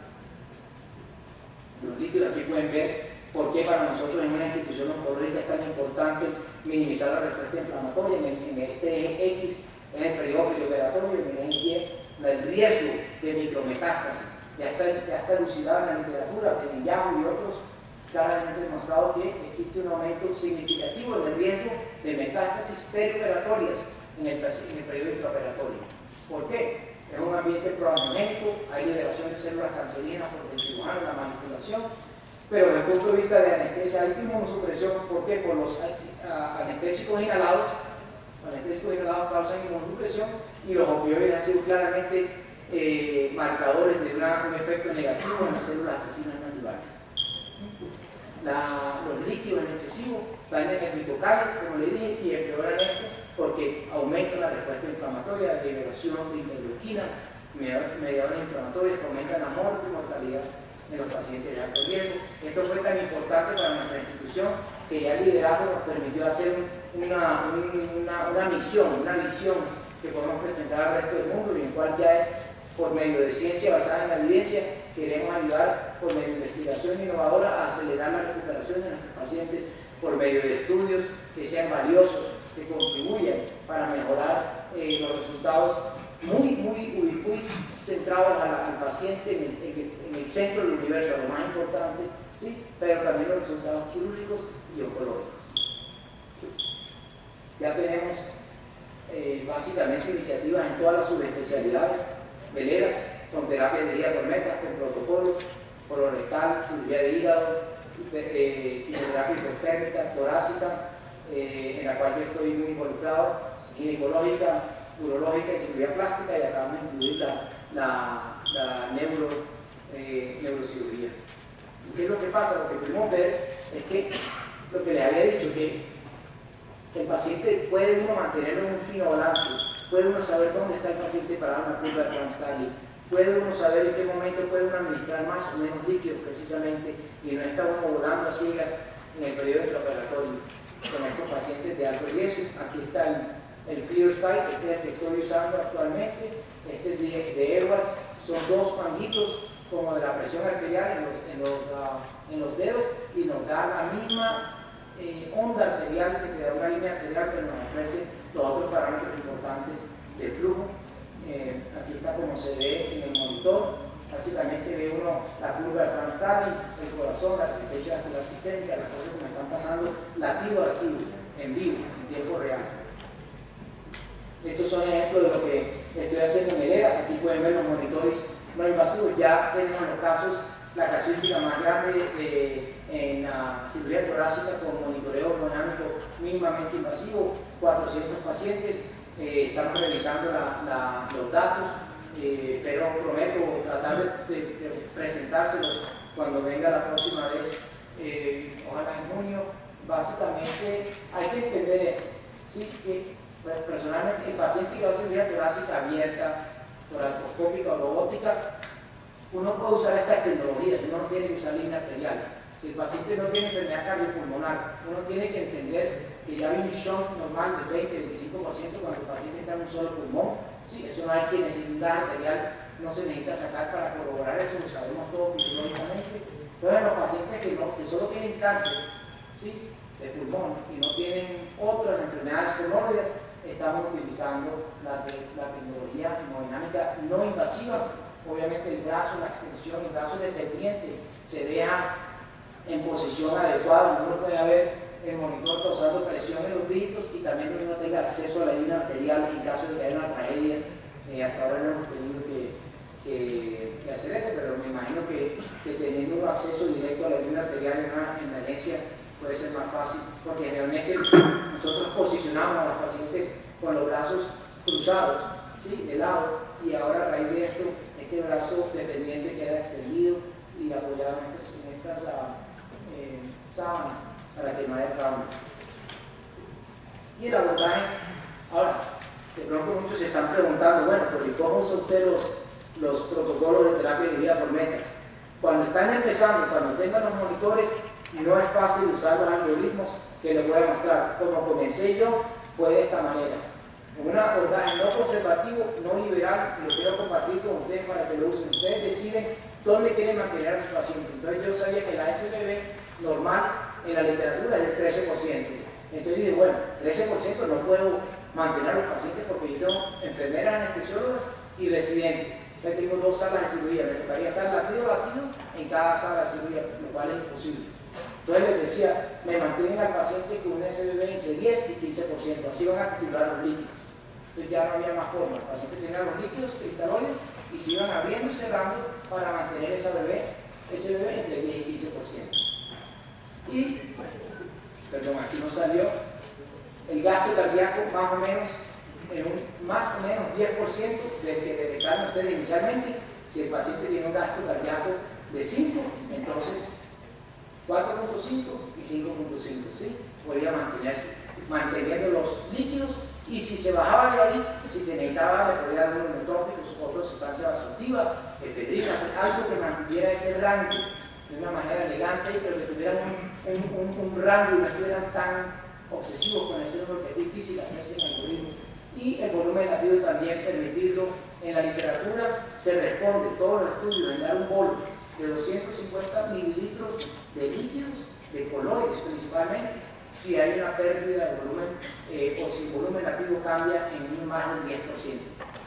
S5: Los líquidos aquí pueden ver por qué para nosotros en una institución oncológica es tan importante minimizar la respuesta inflamatoria. En este eje X es el periodo perioperatorio y en el eje Y el riesgo de micrometástasis. Ya está elucidado en la literatura, en Yahoo y otros, claramente demostrado que existe un aumento significativo en el riesgo de metástasis perioperatorias en el periodo intraoperatorio. ¿Por qué? Es un ambiente proangiogénico, hay liberación de células cancerígenas por el cirujano en la manipulación, pero desde el punto de vista de anestesia hay inmunosupresión. ¿Por qué? Por los anestésicos inhalados causan inmunosupresión y los opioides han sido claramente marcadores de un efecto negativo en las células asesinas naturales. Los líquidos en excesivo dañan el mitocondrio, como le dije, y empeoran esto porque aumentan la respuesta inflamatoria, la liberación de interleuquinas, mediadores inflamatorios que aumentan la muerte y mortalidad en los pacientes de alto riesgo. Esto fue tan importante para nuestra institución que ya el liderazgo nos permitió hacer una visión que podemos presentar al resto del mundo y en cual ya es por medio de ciencia basada en la evidencia. Queremos ayudar por medio de investigación innovadora a acelerar la recuperación de nuestros pacientes por medio de estudios que sean valiosos, que contribuyan para mejorar los resultados muy centrados al paciente en el centro del universo, lo más importante, ¿sí? Pero también los resultados quirúrgicos y oncológicos. Ya tenemos básicamente iniciativas en todas las subespecialidades veleras, con terapia de guía por metas, con protocolos, colorectal, cirugía de hígado, quimioterapia hipertérmica, torácica, en la cual yo estoy muy involucrado, ginecológica, urológica y cirugía plástica, y acabamos de incluir la neurocirugía. ¿Qué es lo que pasa? Lo que pudimos ver es que lo que les había dicho, que el paciente puede uno mantenerlo en un fino balance, puede uno saber dónde está el paciente para dar una curva de Frank-Starling, puede uno saber en qué momento puede uno administrar más o menos líquidos precisamente y no está uno volando a ciegas en el periodo intraoperatorio con estos pacientes de alto riesgo. Aquí está el ClearSight, este es el que estoy usando actualmente, este es de Edwards, son dos manguitos como de la presión arterial en los dedos y nos da la misma onda arterial, que te da una línea arterial que nos ofrece los otros parámetros importantes de flujo Aquí está como se ve en el monitor. Básicamente ve uno la curva de Franz Starling, el corazón, la resistencia vascular sistémica, las cosas que me están pasando latido a latido, en vivo, en tiempo real. Estos son ejemplos de lo que estoy haciendo en el ERAS. Aquí pueden ver los monitores no invasivos. Ya tenemos los casos, la casuística más grande en la cirugía torácica con monitoreo hemodinámico mínimamente invasivo, 400 pacientes. Estamos revisando los datos, pero prometo tratar de presentárselos cuando venga la próxima vez, ojalá en junio. Básicamente hay que entender esto, ¿sí? Que personalmente el paciente que va a cirugía torácica abierta, toracoscópica o robótica, uno puede usar estas tecnologías, uno no tiene que usar línea arterial. Si el paciente no tiene enfermedad cardiopulmonar, uno tiene que entender que ya hay un shock normal de 20-25% cuando el paciente está en un solo pulmón. Sí, eso no hay que necesitar arterial, no se necesita sacar para corroborar eso, lo sabemos todos fisiológicamente. Entonces los pacientes que solo tienen cáncer, ¿sí?, de pulmón y no tienen otras enfermedades comórbidas, estamos utilizando la tecnología hemodinámica no invasiva. Obviamente el brazo, la extensión, el brazo dependiente se deja en posición adecuada, donde uno puede ver el monitor causando presión en los dígitos y también donde uno tenga acceso a la línea arterial en caso de que haya una tragedia. Hasta ahora no hemos tenido que hacer eso, pero me imagino que teniendo un acceso directo a la línea arterial en una emergencia puede ser más fácil, porque realmente nosotros posicionamos a los pacientes con los brazos cruzados, ¿sí?, de lado, y ahora a raíz de esto, este brazo dependiente queda extendido y apoyado en estas sábanas para que no haya trauma. Y el abordaje, ahora, de pronto muchos se están preguntando, bueno, pero ¿y cómo usa usted los protocolos de terapia dirigida por metas? Cuando están empezando, cuando tengan los monitores, no es fácil usar los algoritmos que les voy a mostrar. Como comencé yo, fue de esta manera. Un abordaje no conservativo, no liberal, y lo quiero compartir con ustedes para que lo usen. Ustedes deciden dónde quieren mantener a su paciente. Entonces yo sabía que la SBB normal en la literatura es del 13%. Entonces dije, bueno, 13% no puedo mantener a los pacientes porque yo tengo enfermeras, anestesiólogas y residentes. O sea, tengo 2 salas de cirugía, me tocaría estar latido en cada sala de cirugía, lo cual es imposible. Entonces les decía, me mantienen al paciente con un SBB entre 10 y 15%, así van a titular los líquidos. Entonces ya no había más forma, el paciente tenía los líquidos cristaloides y se iban abriendo y cerrando para mantener ese bebé entre 10 y 15%. Y, perdón, aquí no salió, el gasto cardíaco más o menos, en un más o menos 10% del que detectaron ustedes inicialmente. Si el paciente tiene un gasto cardíaco de 5, entonces 4.5 y 5.5, ¿sí? Podría mantenerse, manteniendo los líquidos, y si se bajaba de ahí, si se necesitaba, le podría dar unos neutrópicos o otra sustancia vasoactiva, efedrina, algo que mantuviera ese rango de una manera elegante, pero que tuvieran un rango y no estuvieran tan obsesivos con ese número, que es difícil hacerse en el algoritmo. Y el volumen latido también permitirlo. En la literatura se responde todos los estudios en dar un bolo de 250 mililitros de líquidos, de coloides principalmente, si hay una pérdida de volumen o si el volumen latido cambia en más del 10%.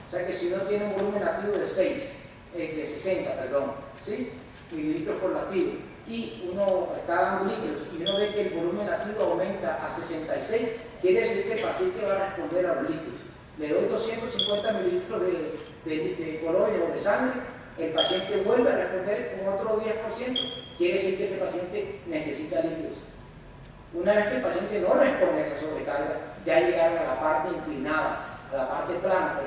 S5: O sea que si uno tiene un volumen latido de 60, ¿sí?, mililitros por latido, y uno está dando líquidos y uno ve que el volumen latido aumenta a 66, quiere decir que el paciente va a responder a los líquidos. Le doy 250 mililitros de coloides o de sangre, el paciente vuelve a responder con otro 10%, quiere decir que ese paciente necesita líquidos. Una vez que el paciente no responde a esa sobrecarga, ya llegaron a la parte inclinada, a la parte plana,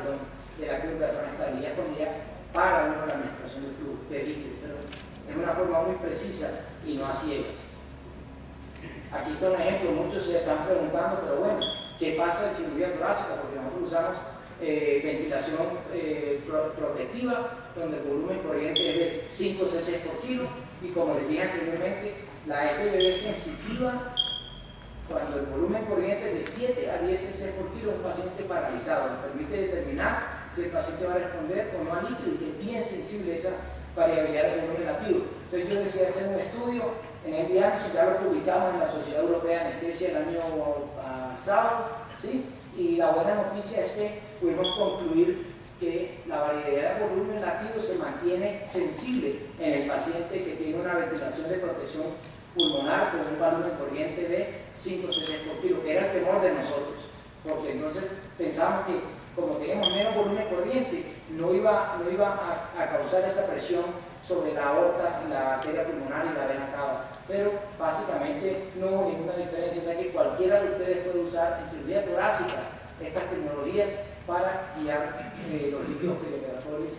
S5: de la curva de Franz Starling, ya cuando ya para uno la administración del flujo de líquidos, pero es una forma muy precisa y no a ciegas. Aquí está un ejemplo, muchos se están preguntando, pero bueno, ¿qué pasa en cirugía torácica? Porque nosotros usamos ventilación protectiva, donde el volumen corriente es de 5 cc por kilo, y como les dije anteriormente, la SBB sensitiva, cuando el volumen corriente es de 7 a 10 cc por kilo, un paciente paralizado, nos permite determinar si el paciente va a responder o no a líquido, y que es bien sensible esa variabilidad del volumen lativo. Entonces yo decidí hacer un estudio en el Anderson, ya lo publicamos en la Sociedad Europea de Anestesia el año pasado, ¿sí? Y la buena noticia es que pudimos concluir que la variedad de volumen latido se mantiene sensible en el paciente que tiene una ventilación de protección pulmonar con un volumen corriente de 5 cc por kilo, que era el temor de nosotros, porque entonces pensábamos que como tenemos menos volumen corriente, no iba a causar esa presión sobre la aorta, la arteria pulmonar y la vena cava. Pero básicamente no hubo ninguna diferencia, o sea que cualquiera de ustedes puede usar en cirugía torácica estas tecnologías para guiar los líquidos perioperatorios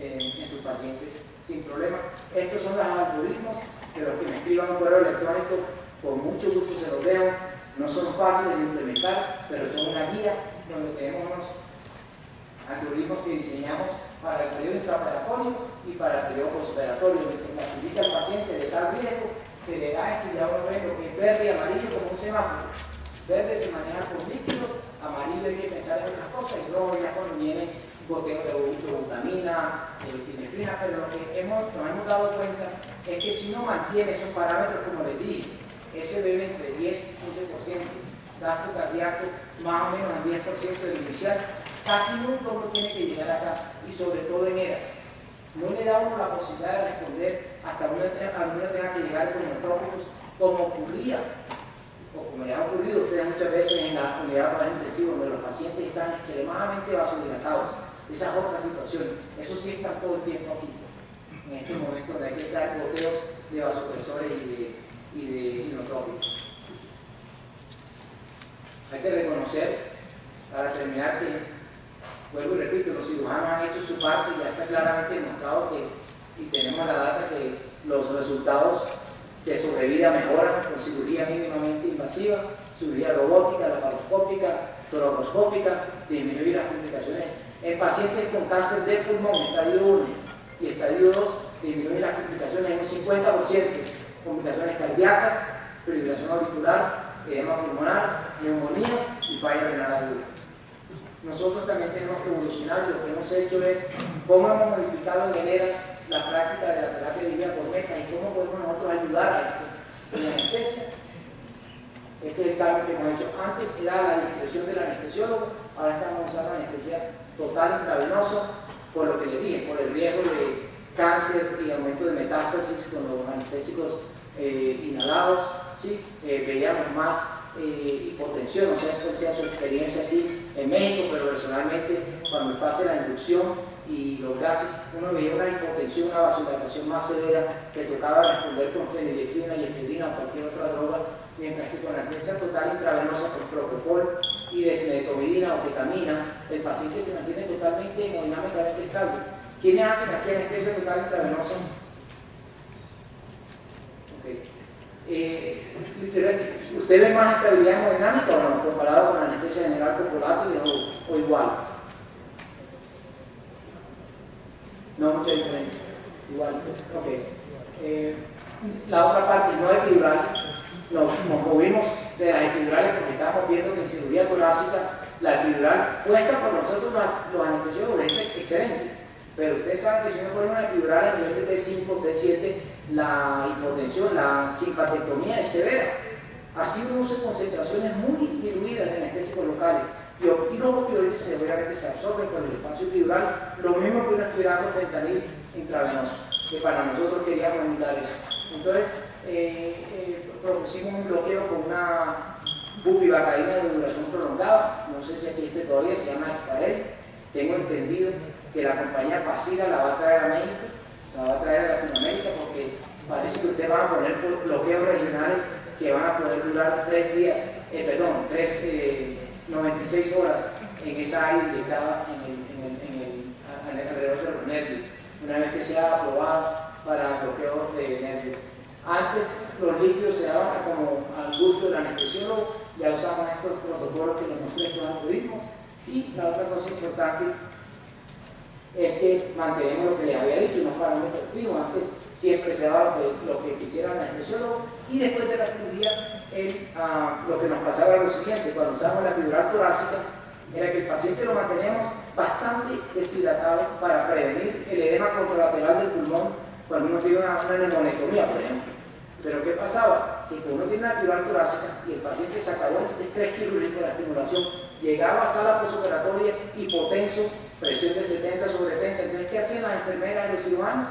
S5: en sus pacientes sin problema. Estos son los algoritmos, que los que me escriban un correo electrónico, con mucho gusto se los dejo. No son fáciles de implementar, pero son una guía donde tenemos unos algoritmos que diseñamos para el periodo intraoperatorio y para el periodo postoperatorio, que se clasifica al paciente de tal riesgo, se le da esto y ya uno ve lo que es verde y amarillo como un semáforo. Verde se maneja con líquido, amarillo hay que pensar en otras cosas, y rojo ya cuando viene goteo de glutamina, epinefrina, pero lo que nos hemos dado cuenta es que si uno mantiene esos parámetros, como les dije, ese debe entre 10 y 15%, gasto cardíaco más o menos al 10% del inicial, casi nunca uno tiene que llegar acá, y sobre todo en ERAS. No le da uno la posibilidad de responder hasta uno tenga que llegar con los trópicos, como ocurría, o como les ha ocurrido a ustedes muchas veces en la unidad más intensiva, donde los pacientes están extremadamente vasodilatados. Esa es otra situación. Eso sí está todo el tiempo aquí, en este momento donde hay que dar goteos de vasopresores y de inotrópicos. Hay que reconocer, para terminar, que, vuelvo y repito, los cirujanos han hecho su parte y ya está claramente demostrado que, y tenemos la data, que los resultados de sobrevida mejoran con cirugía mínimamente invasiva, cirugía robótica, laparoscópica, toracoscópica, disminuir las complicaciones. En pacientes con cáncer de pulmón, estadio 1 y estadio 2, disminuir las complicaciones en un 50%, complicaciones cardíacas, fibrilación auricular, edema pulmonar, neumonía y falla renal aguda. Nosotros también tenemos que evolucionar, y lo que hemos hecho es cómo hemos modificado en ERAS la práctica de la terapia de vía por meta y cómo podemos nosotros ayudar a esto en anestesia. Este es el cambio que hemos hecho. Antes era la discreción del anestesiólogo, ahora estamos usando anestesia total intravenosa, por lo que le dije, por el riesgo de cáncer y aumento de metástasis con los anestésicos inhalados, ¿sí? Veíamos más hipotensión, no sé cuál sea su experiencia aquí en México, pero personalmente cuando se hace la inducción y los gases, uno veía una hipotensión, una vasodilatación más severa, que tocaba responder con fenilefrina y efedrina o cualquier otra droga, mientras que con anestesia total intravenosa con propofol y desmetomidina o ketamina, el paciente se mantiene totalmente hemodinámicamente estable. ¿Quiénes hacen aquí anestesia total intravenosa? Okay. ¿Usted ve más estabilidad hemodinámica o no, comparado con la anestesia general con volátiles o igual? No mucha diferencia, igual. Okay. La otra parte, no epidurales, nos movimos de las epidurales porque estábamos viendo que en cirugía torácica la epidural puesta por nosotros los anestesiólogos es excelente, pero ustedes saben que si uno pone una epidural a nivel de T5, T7, la hipotensión, la simpatectomía es severa. Así uno usa concentraciones muy diluidas de anestésicos locales y los opioides seguramente se absorben con el espacio epidural, lo mismo que uno estuviera dando fentanil intravenoso, que para nosotros queríamos evitar eso. Entonces, propusimos un bloqueo con una bupivacaína de duración prolongada, no sé si aquí todavía, se llama Exparel. Tengo entendido que la compañía Pacira la va a traer a México, la va a traer a Latinoamérica, porque parece que ustedes van a poner bloqueos regionales que van a poder durar 96 horas en esa área indicada alrededor de los nervios, una vez que sea aprobada para bloqueo de nervios. Antes los líquidos se daban como al gusto del anestesiólogo, ya usamos estos protocolos que les mostré, estos algoritmos, y la otra cosa importante es que mantenemos lo que les había dicho, unos parámetros fijos. Antes siempre se daba lo que quisiera el anestesiólogo, y después de la cirugía lo que nos pasaba era lo siguiente: cuando usábamos la epidural torácica, era que el paciente lo manteníamos bastante deshidratado para prevenir el edema contralateral del pulmón cuando uno tiene una neumonectomía, por ejemplo. Pero ¿qué pasaba? Que cuando uno tiene una epidural torácica y el paciente se acabó el estrés quirúrgico, la estimulación, llegaba a sala postoperatoria hipotenso, presión de 70 sobre 30. Entonces, ¿qué hacían las enfermeras y los cirujanos?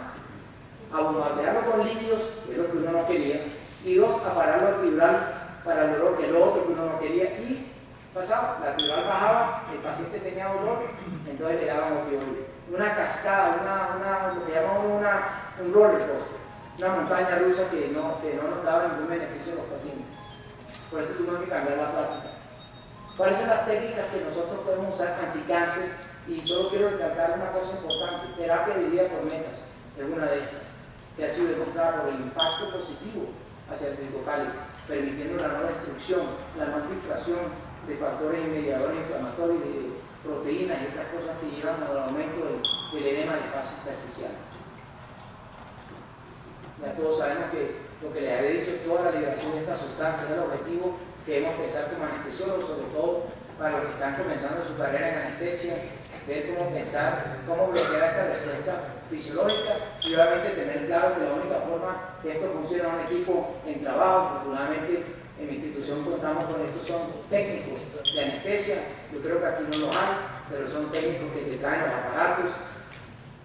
S5: A bombardearlo con líquidos, que es lo que uno no quería, y dos, a pararlo epidural para el dolor, que es lo otro que uno no quería, y pasaba, la epidural bajaba, el paciente tenía dolor, entonces le daban opioides. Una cascada, lo que llaman un roller coaster, una montaña rusa que no nos daba ningún beneficio a los pacientes. Por eso tuvimos que cambiar la práctica. ¿Cuáles son las técnicas que nosotros podemos usar anticáncer? Y solo quiero recalcar una cosa importante: terapia dividida por metas es una de estas, que ha sido demostrada por el impacto positivo hacia el tricocálice, permitiendo la no destrucción, la no filtración de factores y mediadores inflamatorios, de proteínas y otras cosas que llevan al aumento del edema del espacio intersticial. Ya todos sabemos que lo que les había dicho, toda la liberación de estas sustancias es el objetivo que debemos pensar como anestesiólogos, sobre todo para los que están comenzando su carrera en anestesia, ver cómo pensar, cómo bloquear esta respuesta fisiológica y obviamente tener claro que la única forma que esto funcione es un equipo en trabajo. Afortunadamente en mi institución contamos con estos, son técnicos de anestesia, yo creo que aquí no los hay, pero son técnicos que te traen los aparatos.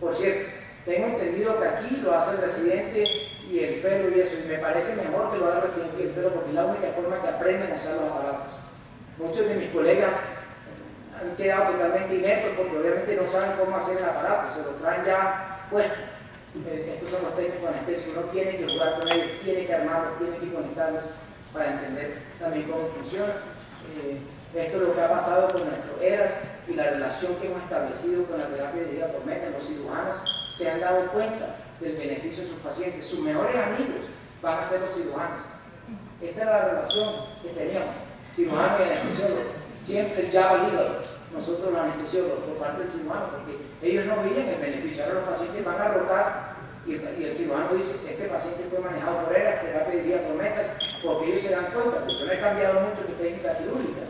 S5: Por cierto, tengo entendido que aquí lo hace el residente y el fellow y eso, y me parece mejor que lo haga el residente y el fellow porque es la única forma que aprenden a usar los aparatos. Muchos de mis colegas han quedado totalmente ineptos porque obviamente no saben cómo hacer el aparato, se lo traen ya puesto. Estos son los técnicos anestésicos, uno tiene que jugar con ellos, tiene que armarlos, tiene que conectarlos para entender también cómo funciona. Esto es lo que ha pasado con nuestro ERAS y la relación que hemos establecido con la terapia dirigida por metas. Los cirujanos se han dado cuenta del beneficio de sus pacientes, sus mejores amigos van a ser los cirujanos. Esta es la relación que teníamos, cirujano y anestesiólogo, siempre el llave al hígado, nosotros los anestesiólogos por parte del cirujano, porque ellos no veían el beneficio. Ahora los pacientes van a rotar y el cirujano dice: este paciente fue manejado por ERAS, terapia dirigida por metas, porque ellos se dan cuenta, pues yo no he cambiado mucho mi técnica quirúrgica,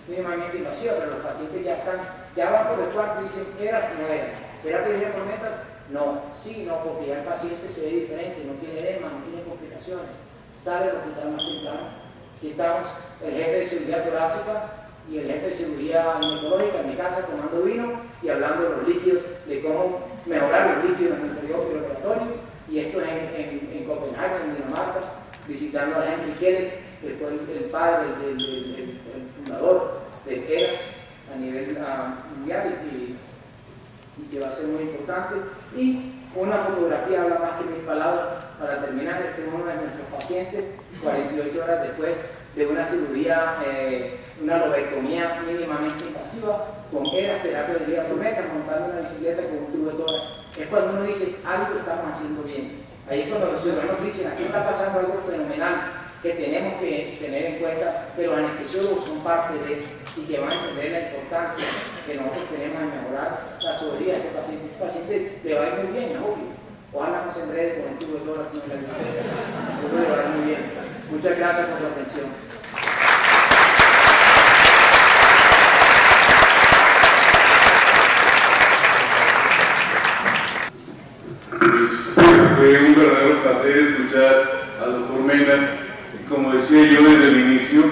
S5: mínimamente invasiva, pero los pacientes ya van por el cuarto y dicen: ERAS, no ERAS, terapia dirigida por metas, no, sí, no, porque ya el paciente se ve diferente, no tiene edema, no tiene complicaciones, sale del hospital más temprano. Aquí estamos el jefe de cirugía torácica y el jefe de cirugía ginecológica en mi casa tomando vino y hablando de los líquidos, de cómo mejorar los líquidos en el periodo preoperatorio, y esto es en Copenhague, en Dinamarca, visitando a Henry Kellett, que fue el padre, el fundador de ERAS a nivel mundial y que va a ser muy importante. Y una fotografía habla más que mil palabras. Para terminar, este es uno de nuestros pacientes, 48 horas después de una cirugía, una lobectomía mínimamente invasiva, con ERAS, terapia dirigida por metas, montando una bicicleta con un tubo de tórax. Es cuando uno dice: algo estamos haciendo bien. Ahí es cuando los ciudadanos dicen: aquí está pasando algo fenomenal, que tenemos que tener en cuenta que los anestesiólogos son parte de, y que van a entender la importancia que nosotros tenemos en mejorar la sobrevida de este paciente. Este paciente le va a ir muy bien, es obvio. Ojalá no se enrede con el tubo de tórax en la bicicleta. Seguro le va a ir muy bien. Muchas gracias por su atención.
S1: Fue un verdadero placer escuchar al doctor Mena. Como decía yo desde el inicio,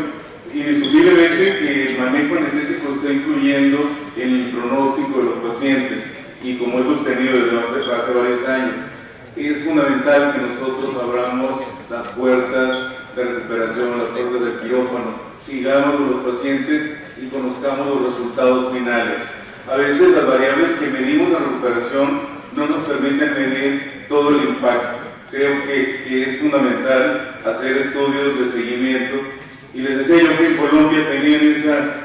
S1: indiscutiblemente que el manejo anestésico está influyendo en el pronóstico de los pacientes, y como he sostenido desde hace varios años, es fundamental que nosotros abramos las puertas de recuperación, las puertas del quirófano, sigamos con los pacientes y conozcamos los resultados finales. A veces las variables que medimos en recuperación no nos permiten medir todo el impacto. Creo que es fundamental hacer estudios de seguimiento, y les decía yo que en Colombia tenían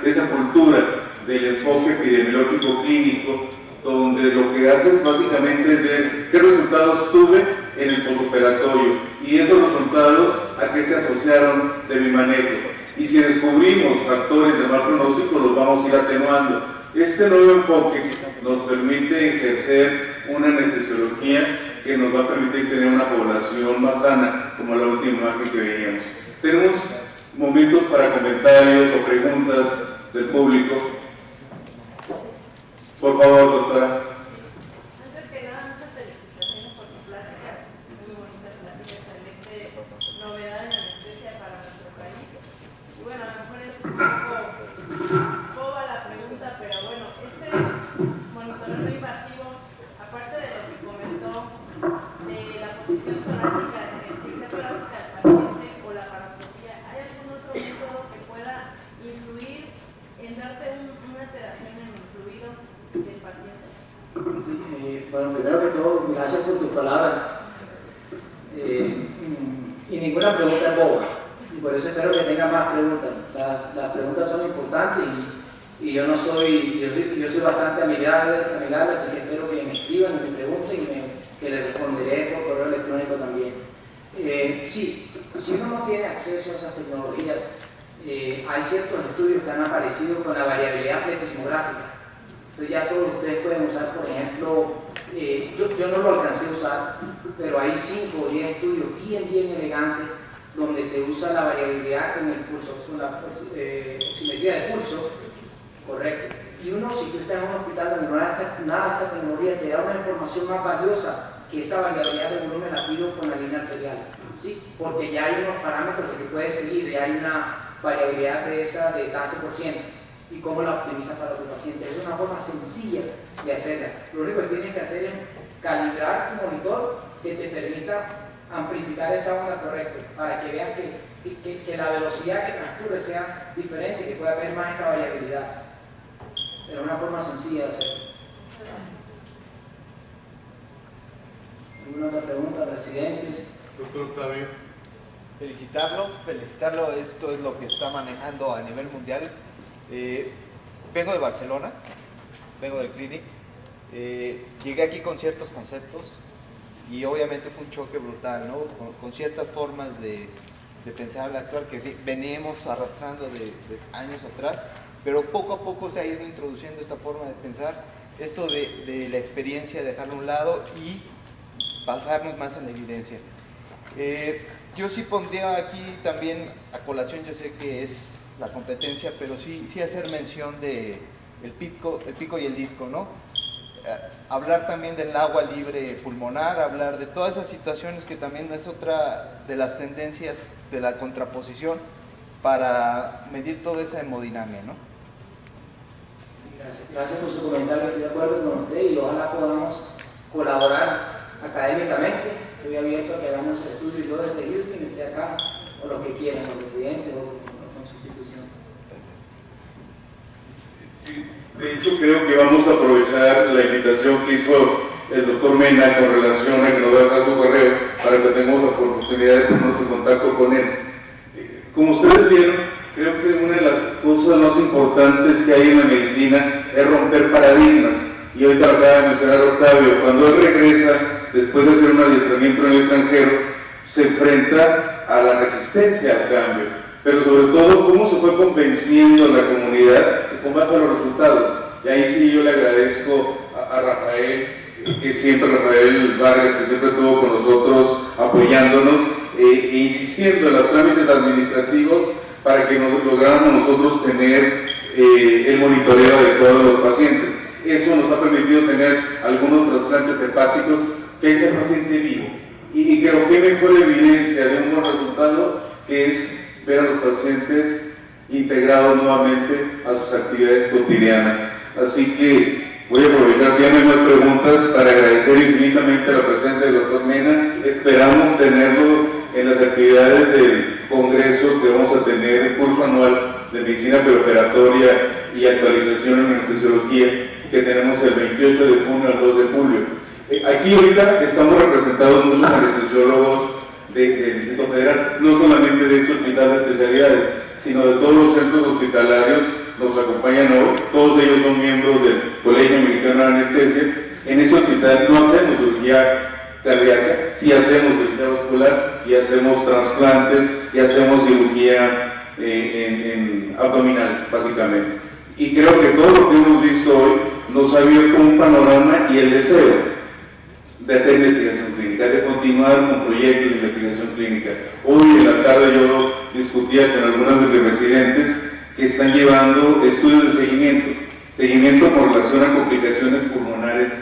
S1: esa cultura del enfoque epidemiológico clínico, donde lo que haces básicamente es ver qué resultados tuve en el posoperatorio y esos resultados a qué se asociaron de mi manejo. Y si descubrimos factores de mal pronóstico, los vamos a ir atenuando. Este nuevo enfoque nos permite ejercer una anestesiología que nos va a permitir tener una población más sana, como la última imagen que veíamos. Tenemos momentos para comentarios o preguntas del público. Por favor, doctora.
S3: Antes que nada, muchas felicitaciones por sus pláticas, muy bonitas pláticas, excelente novedad en anestesia para nuestro país. Y bueno, a lo mejor es un poco boba la pregunta, pero bueno, este monitoreo
S5: Bueno, primero que todo, gracias por tus palabras. Y ninguna pregunta es boba. Y por eso espero que tenga más preguntas. Las preguntas son importantes y yo no soy, yo soy bastante amigable, así que espero que me escriban y me pregunten y que les responderé por correo electrónico también. Sí, si uno no tiene acceso a esas tecnologías, hay ciertos estudios que han aparecido con la variabilidad pletismográfica. Entonces ya todos ustedes pueden usar, por ejemplo, yo no lo alcancé a usar, pero hay 5 o 10 estudios bien elegantes donde se usa la variabilidad con el pulso, con la oximetría del pulso, correcto. Y uno, si tú estás en un hospital donde no hay nada de esta tecnología, te da una información más valiosa que esa variabilidad de volumen latido con la línea arterial, ¿sí? Porque ya hay unos parámetros que puedes seguir, ya hay una variabilidad de esa de tanto por ciento y cómo la optimizas para tu paciente. Es una forma sencilla de hacerla. Lo único que tienes que hacer es calibrar tu monitor que te permita amplificar esa onda correcta para que veas que la velocidad que transcurre sea diferente, que pueda haber más esa variabilidad. Pero es una forma sencilla de hacerlo. ¿Alguna otra pregunta, residentes?
S6: Doctor Octavio.
S7: Felicitarlo, esto es lo que está manejando a nivel mundial. Vengo de Barcelona, vengo del Clinic, llegué aquí con ciertos conceptos y obviamente fue un choque brutal, ¿no? Con ciertas formas de pensar, de actuar que veníamos arrastrando de años atrás, pero poco a poco se ha ido introduciendo esta forma de pensar, esto de la experiencia, dejarlo a un lado y basarnos más en la evidencia. Yo sí pondría aquí también a colación, yo sé que es la competencia, pero sí hacer mención de el pico y el DITCO, ¿no? Hablar también del agua libre pulmonar, hablar de todas esas situaciones que también es otra de las tendencias de la contraposición para medir toda esa hemodinamia, ¿no?
S5: Gracias por su comentario, estoy de acuerdo con usted y ojalá podamos colaborar académicamente. Estoy abierto a que hagamos el estudio y yo desde Houston y usted acá, o los que quieran, los residentes o con su institución.
S1: Sí, de hecho creo que vamos a aprovechar la invitación que hizo el doctor Mena con relación a que nos va a dejar su correo para que tengamos la oportunidad de ponernos en contacto con él. Como ustedes vieron, creo que una de las cosas más importantes que hay en la medicina es romper paradigmas. Y ahorita lo acaba de mencionar Octavio, cuando él regresa después de hacer un adiestramiento en el extranjero, se enfrenta a la resistencia al cambio, pero sobre todo cómo se fue convenciendo a la comunidad con base a los resultados. Y ahí sí yo le agradezco a Rafael, Rafael Vargas, que siempre estuvo con nosotros apoyándonos e insistiendo en los trámites administrativos para que lográramos nosotros tener el monitoreo adecuado de los pacientes. Eso nos ha permitido tener algunos trasplantes hepáticos que es el paciente vivo. Y creo que mejor evidencia de un buen resultado que es ver a los pacientes integrados nuevamente a sus actividades cotidianas. Así que voy a aprovechar, si ya no hay más preguntas, para agradecer infinitamente la presencia del doctor Mena. Esperamos tenerlo en las actividades del congreso que vamos a tener, el curso anual de medicina preoperatoria y actualización en anestesiología, que tenemos el 28 de junio al 2 de julio. Aquí ahorita estamos representados muchos anestesiólogos del Distrito Federal, no solamente de este hospital de especialidades, sino de todos los centros hospitalarios. Nos acompañan hoy, todos ellos son miembros del Colegio Mexicano de Anestesia. En ese hospital no hacemos cirugía cardíaca, sí hacemos cirugía vascular y hacemos trasplantes y hacemos cirugía en abdominal, básicamente. Y creo que todo lo que hemos visto hoy nos ha abierto un panorama y el deseo de hacer investigación clínica, de continuar con proyectos de investigación clínica. Hoy en la tarde yo discutía con algunos de mis residentes que están llevando estudios de seguimiento con relación a complicaciones pulmonares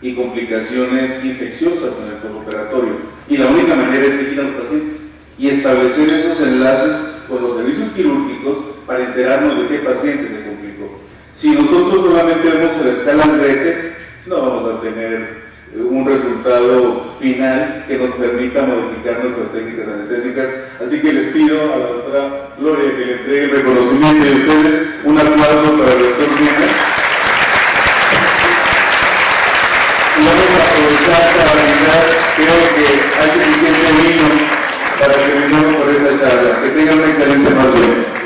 S1: y complicaciones infecciosas en el postoperatorio. Y la única manera es seguir a los pacientes y establecer esos enlaces con los servicios quirúrgicos para enterarnos de qué paciente se complicó. Si nosotros solamente vemos la escala Andrete, no vamos a tener un resultado final que nos permita modificar nuestras técnicas anestésicas. Así que le pido a la doctora Gloria que le entregue el reconocimiento de ustedes. Un aplauso para el doctor Mena. empezar para brindar, creo que hay suficiente vino para que brindemos por esta charla. Que tengan una excelente noche.